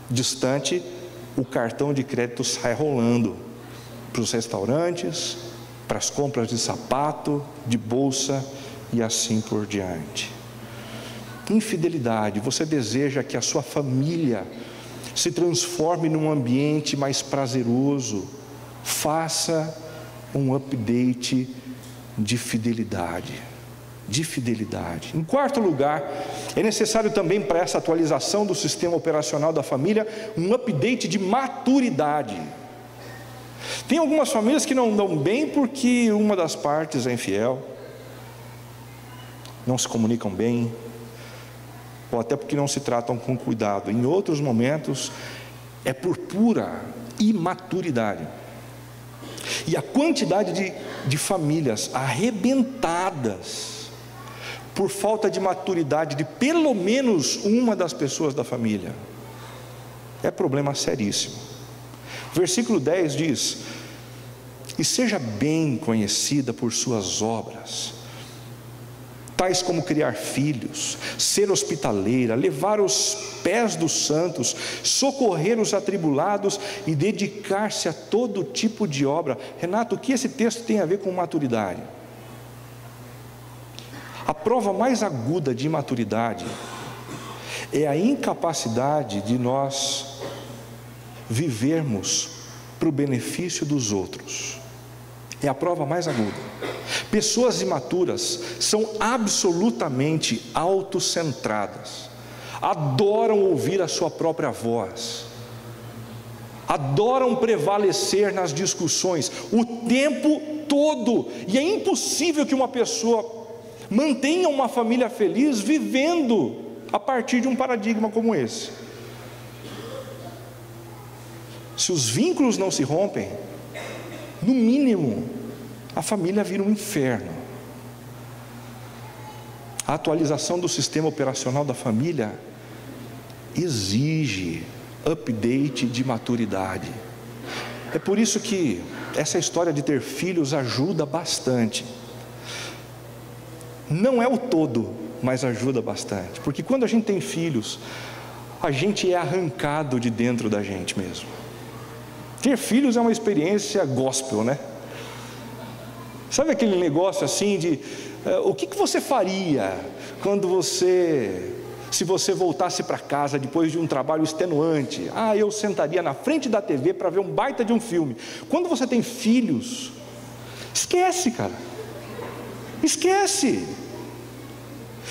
distante, o cartão de crédito sai rolando para os restaurantes, para as compras de sapato, de bolsa e assim por diante. Infidelidade. Você deseja que a sua família se transforme num ambiente mais prazeroso. Faça um update de fidelidade. De fidelidade. Em quarto lugar, é necessário também para essa atualização do sistema operacional da família um update de maturidade. Tem algumas famílias que não dão bem porque uma das partes é infiel, não se comunicam bem, ou até porque não se tratam com cuidado. Em outros momentos é por pura imaturidade. E a quantidade de famílias arrebentadas por falta de maturidade de pelo menos uma das pessoas da família é problema seríssimo. Versículo 10 diz: e seja bem conhecida por suas obras, tais como criar filhos, ser hospitaleira, levar os pés dos santos, socorrer os atribulados e dedicar-se a todo tipo de obra. Renato, o que esse texto tem a ver com maturidade? A prova mais aguda de imaturidade é a incapacidade de nós vivermos para o benefício dos outros. É a prova mais aguda. Pessoas imaturas são absolutamente autocentradas, adoram ouvir a sua própria voz, adoram prevalecer nas discussões o tempo todo, e é impossível que uma pessoa mantenha uma família feliz vivendo a partir de um paradigma como esse. Se os vínculos não se rompem, no mínimo a família vira um inferno. A atualização do sistema operacional da família exige update de maturidade. É por isso que essa história de ter filhos ajuda bastante. Não é o todo, mas ajuda bastante. Porque quando a gente tem filhos, a gente é arrancado de dentro da gente mesmo. Ter filhos é uma experiência gospel, né? Sabe aquele negócio assim de o que você faria quando se você voltasse para casa depois de um trabalho extenuante? Eu sentaria na frente da TV para ver um baita de um filme. Quando você tem filhos, esquece, cara. Esquece.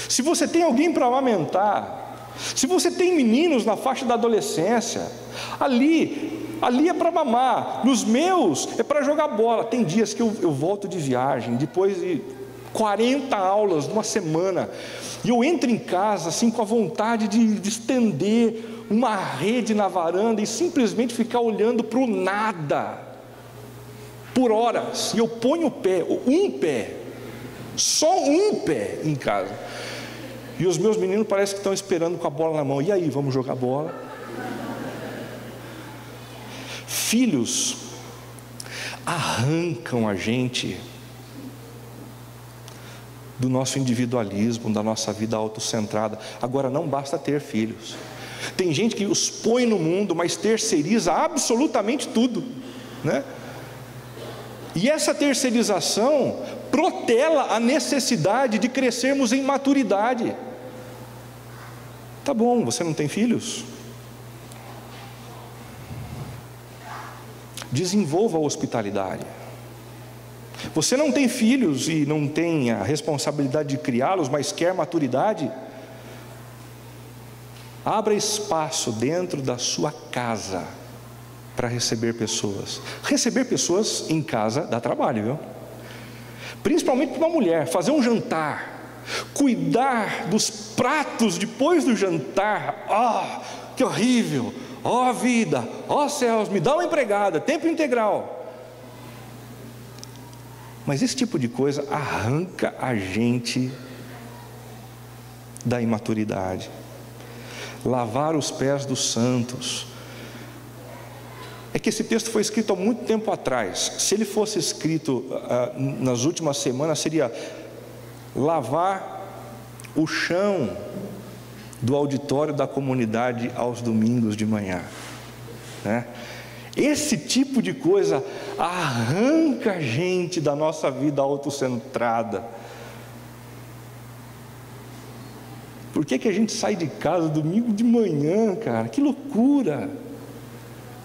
Se você tem alguém para amamentar, se você tem meninos na faixa da adolescência, ali é para mamar, nos meus é para jogar bola. Tem dias que eu volto de viagem, depois de 40 aulas numa semana, e eu entro em casa assim com a vontade de estender uma rede na varanda e simplesmente ficar olhando para o nada por horas, e eu ponho um pé, só um pé em casa, e os meus meninos parecem que estão esperando com a bola na mão. E aí, vamos jogar bola? Filhos arrancam a gente do nosso individualismo, da nossa vida autocentrada. Agora, não basta ter filhos. Tem gente que os põe no mundo, mas terceiriza absolutamente tudo, né? E essa terceirização protela a necessidade de crescermos em maturidade. Tá bom, você não tem filhos? Desenvolva a hospitalidade. Você não tem filhos e não tem a responsabilidade de criá-los, mas quer maturidade? Abra espaço dentro da sua casa para receber pessoas. Receber pessoas em casa dá trabalho, viu? Principalmente para uma mulher. Fazer um jantar, cuidar dos pratos depois do jantar. Que horrível! Vida, céus, me dá uma empregada, tempo integral. Mas esse tipo de coisa arranca a gente da imaturidade. Lavar os pés dos santos. É que esse texto foi escrito há muito tempo atrás. Se ele fosse escrito nas últimas semanas, seria lavar o chão do auditório da comunidade aos domingos de manhã, né? Esse tipo de coisa arranca a gente da nossa vida autocentrada. Por que a gente sai de casa domingo de manhã, cara? Que loucura!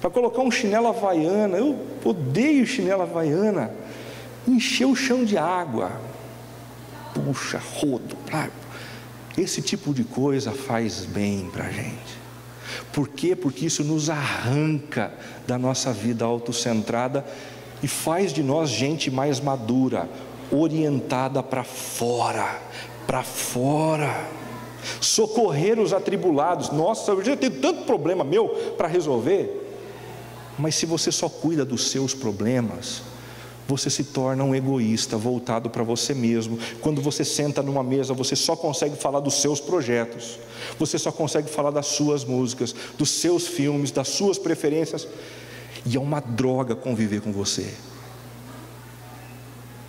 Para colocar um chinelo havaiana. Eu odeio chinelo havaiana. Encher o chão de água. Puxa, rodo. Esse tipo de coisa faz bem para a gente. Por quê? Porque isso nos arranca da nossa vida autocentrada e faz de nós gente mais madura, orientada para fora, socorrer os atribulados. Nossa, eu já tenho tanto problema meu para resolver. Mas se você só cuida dos seus problemas, você se torna um egoísta, voltado para você mesmo. Quando você senta numa mesa, você só consegue falar dos seus projetos, você só consegue falar das suas músicas, dos seus filmes, das suas preferências, e é uma droga conviver com você.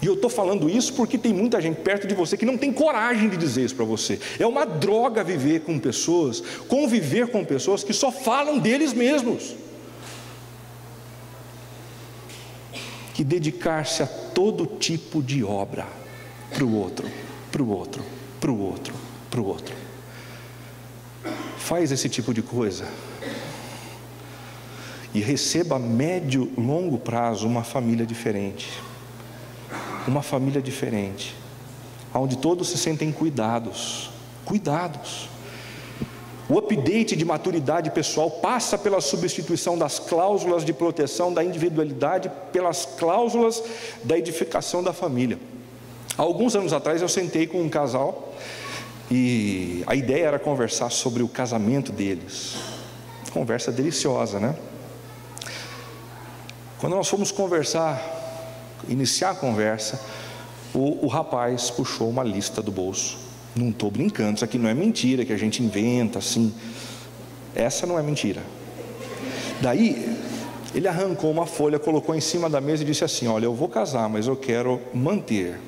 E eu estou falando isso porque tem muita gente perto de você que não tem coragem de dizer isso para você. É uma droga viver com pessoas, conviver com pessoas que só falam deles mesmos. Que dedicar-se a todo tipo de obra para o outro. para o outro, para o outro, para o outro. Faz esse tipo de coisa e receba a médio, longo prazo uma família diferente. Uma família diferente, onde todos se sentem cuidados. O update de maturidade pessoal passa pela substituição das cláusulas de proteção da individualidade pelas cláusulas da edificação da família. Há alguns anos atrás eu sentei com um casal e a ideia era conversar sobre o casamento deles. Conversa deliciosa, né? Quando nós fomos iniciar a conversa, o rapaz puxou uma lista do bolso. Não estou brincando, isso aqui não é mentira que a gente inventa assim. Essa não é mentira. Daí ele arrancou uma folha, colocou em cima da mesa e disse assim: olha, eu vou casar, mas eu quero manter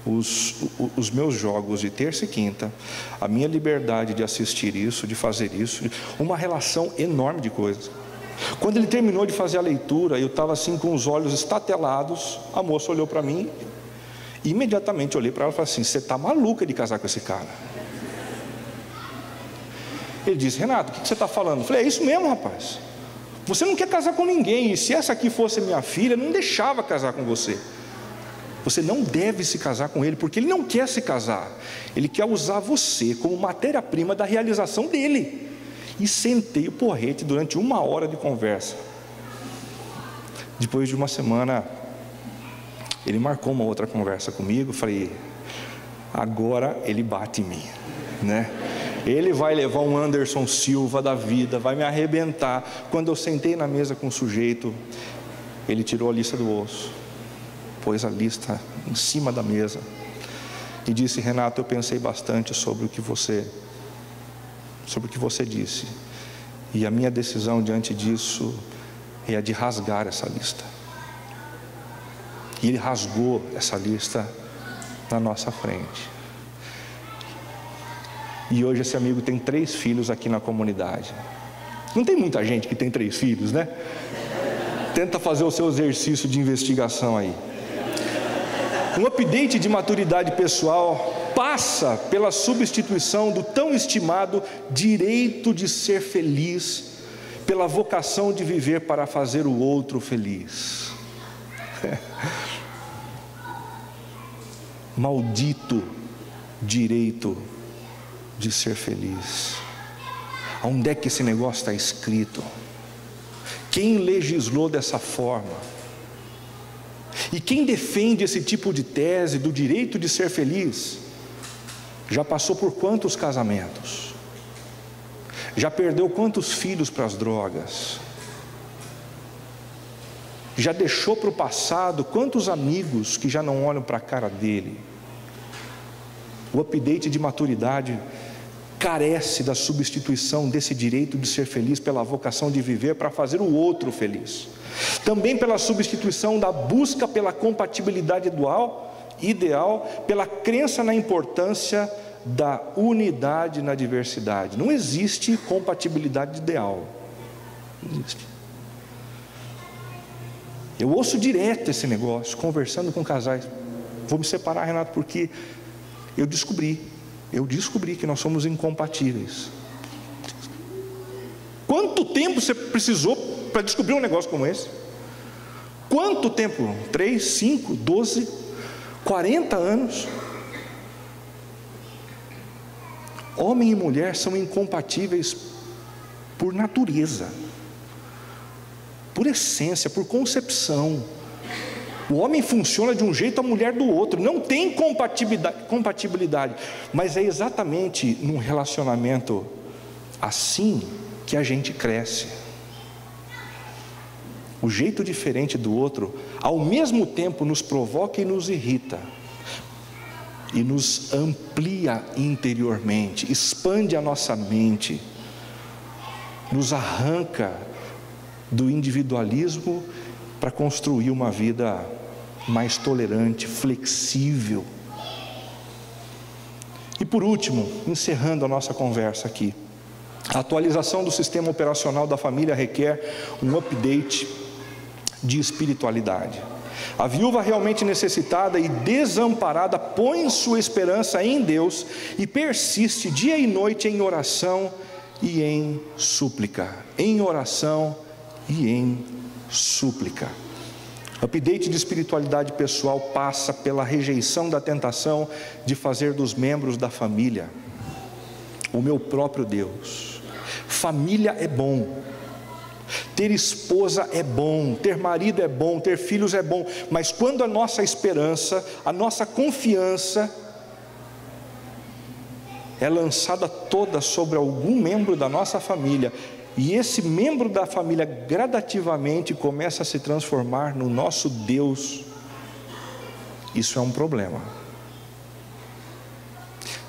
os meus jogos de terça e quinta, a minha liberdade de assistir isso, de fazer isso, uma relação enorme de coisas. Quando ele terminou de fazer a leitura, eu estava assim com os olhos estatelados. A moça olhou para mim, imediatamente olhei para ela e falei assim: você está maluca de casar com esse cara? Ele disse: Renato, o que você está falando? Eu falei: é isso mesmo, rapaz. Você não quer casar com ninguém, e se essa aqui fosse minha filha, não deixava casar com você. Você não deve se casar com ele, porque ele não quer se casar. Ele quer usar você como matéria-prima da realização dele. E sentei o porrete durante 1 hora de conversa. Depois de uma semana, ele marcou uma outra conversa comigo. Falei: agora ele bate em mim, né? Ele vai levar um Anderson Silva da vida, vai me arrebentar. Quando eu sentei na mesa com o sujeito, ele tirou a lista do bolso, pôs a lista em cima da mesa e disse: Renato, eu pensei bastante sobre o que você disse, e a minha decisão diante disso é a de rasgar essa lista. E ele rasgou essa lista na nossa frente. E hoje esse amigo tem 3 filhos aqui na comunidade. Não tem muita gente que tem 3 filhos, né? Tenta fazer o seu exercício de investigação aí. Um update de maturidade pessoal passa pela substituição do tão estimado direito de ser feliz pela vocação de viver para fazer o outro feliz. Maldito direito de ser feliz. Onde é que esse negócio está escrito? Quem legislou dessa forma? E quem defende esse tipo de tese do direito de ser feliz já passou por quantos casamentos? Já perdeu quantos filhos para as drogas? Já deixou para o passado quantos amigos que já não olham para a cara dele? O update de maturidade carece da substituição desse direito de ser feliz pela vocação de viver para fazer o outro feliz. Também pela substituição da busca pela compatibilidade ideal, pela crença na importância da unidade na diversidade. Não existe compatibilidade ideal. Não existe. Eu ouço direto esse negócio, conversando com casais: vou me separar, Renato, porque eu descobri que nós somos incompatíveis. Quanto tempo você precisou para descobrir um negócio como esse? Quanto tempo? 3, 5, 12, 40 anos? Homem e mulher são incompatíveis por natureza, por essência, por concepção. O homem funciona de um jeito, a mulher do outro. Não tem compatibilidade. Mas é exatamente num relacionamento assim que a gente cresce. O jeito diferente do outro, ao mesmo tempo, nos provoca e nos irrita, e nos amplia interiormente, expande a nossa mente, nos arranca do individualismo para construir uma vida mais tolerante, flexível. E por último, encerrando a nossa conversa aqui, a atualização do sistema operacional da família requer um update de espiritualidade. A viúva realmente necessitada e desamparada põe sua esperança em Deus e persiste dia e noite em oração e em súplica. Em oração e em súplica. Update de espiritualidade pessoal passa pela rejeição da tentação de fazer dos membros da família o meu próprio Deus. Família é bom, ter esposa é bom, ter marido é bom, ter filhos é bom, mas quando a nossa esperança, a nossa confiança é lançada toda sobre algum membro da nossa família, e esse membro da família gradativamente começa a se transformar no nosso Deus, isso é um problema.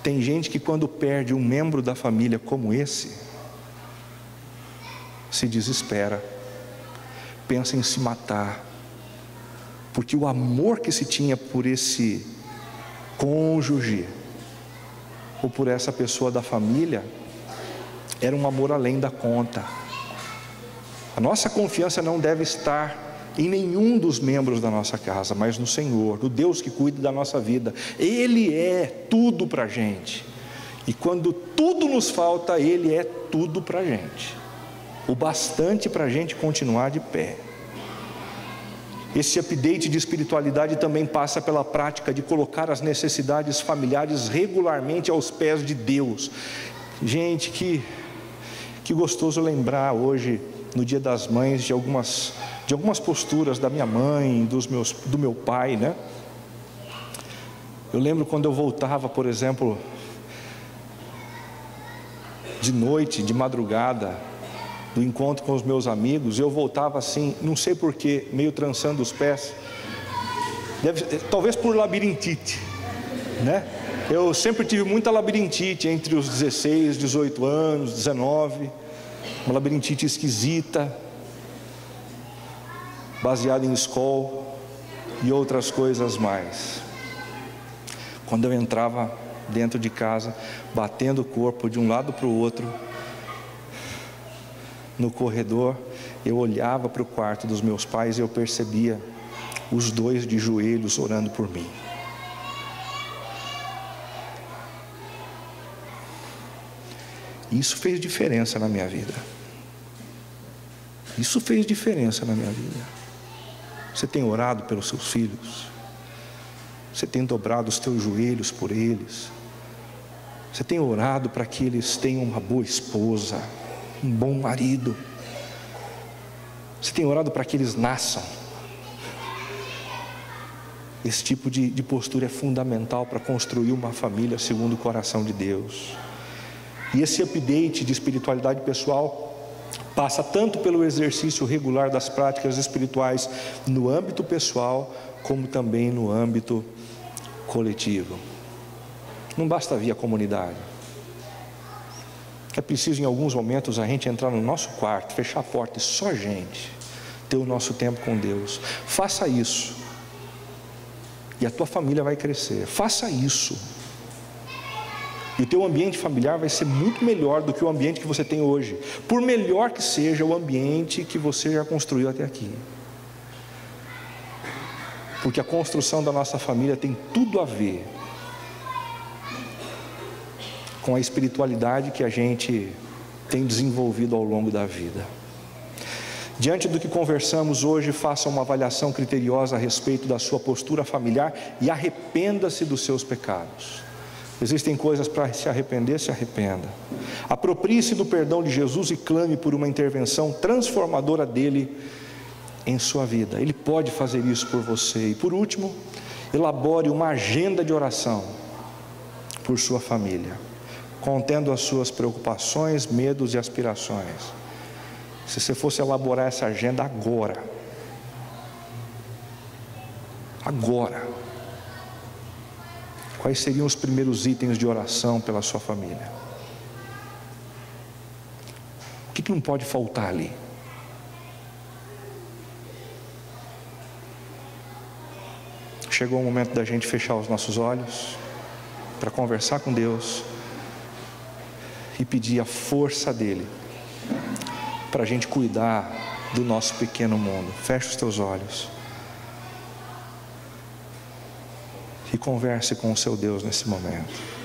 Tem gente que quando perde um membro da família como esse, se desespera, pensa em se matar, porque o amor que se tinha por esse cônjuge, ou por essa pessoa da família, era um amor além da conta. A nossa confiança não deve estar em nenhum dos membros da nossa casa, mas no Senhor, no Deus que cuida da nossa vida. Ele é tudo para a gente, e quando tudo nos falta, Ele é tudo para a gente, o bastante para a gente continuar de pé. Esse update de espiritualidade também passa pela prática de colocar as necessidades familiares regularmente aos pés de Deus. Gente, que gostoso lembrar hoje, no Dia das Mães, de algumas posturas da minha mãe, do meu pai, né? Eu lembro quando eu voltava, por exemplo, de noite, de madrugada, do encontro com os meus amigos, eu voltava assim, não sei porquê, meio trançando os pés, talvez por labirintite, né? Eu sempre tive muita labirintite entre os 16, 18 anos, 19, uma labirintite esquisita, baseada em Skol e outras coisas mais. Quando eu entrava dentro de casa, batendo o corpo de um lado para o outro, no corredor, eu olhava para o quarto dos meus pais e eu percebia os dois de joelhos orando por mim. Isso fez diferença na minha vida. Isso fez diferença na minha vida. Você tem orado pelos seus filhos? Você tem dobrado os teus joelhos por eles? Você tem orado para que eles tenham uma boa esposa, um bom marido? Você tem orado para que eles nasçam? Esse tipo de postura é fundamental para construir uma família segundo o coração de Deus. E esse update de espiritualidade pessoal passa tanto pelo exercício regular das práticas espirituais no âmbito pessoal, como também no âmbito coletivo. Não basta vir à comunidade. É preciso em alguns momentos a gente entrar no nosso quarto, fechar a porta e só a gente ter o nosso tempo com Deus. Faça isso e a tua família vai crescer. Faça isso e o teu ambiente familiar vai ser muito melhor do que o ambiente que você tem hoje, por melhor que seja o ambiente que você já construiu até aqui. Porque a construção da nossa família tem tudo a ver com a espiritualidade que a gente tem desenvolvido ao longo da vida. Diante do que conversamos hoje, faça uma avaliação criteriosa a respeito da sua postura familiar e arrependa-se dos seus pecados. Existem coisas para se arrepender, se arrependa. Aproprie-se do perdão de Jesus e clame por uma intervenção transformadora dele em sua vida. Ele pode fazer isso por você. E por último, elabore uma agenda de oração por sua família, contendo as suas preocupações, medos e aspirações. Se você fosse elaborar essa agenda agora, quais seriam os primeiros itens de oração pela sua família? O que não pode faltar ali? Chegou o momento da gente fechar os nossos olhos para conversar com Deus e pedir a força dele para a gente cuidar do nosso pequeno mundo. Feche os teus olhos. e converse com o seu Deus nesse momento.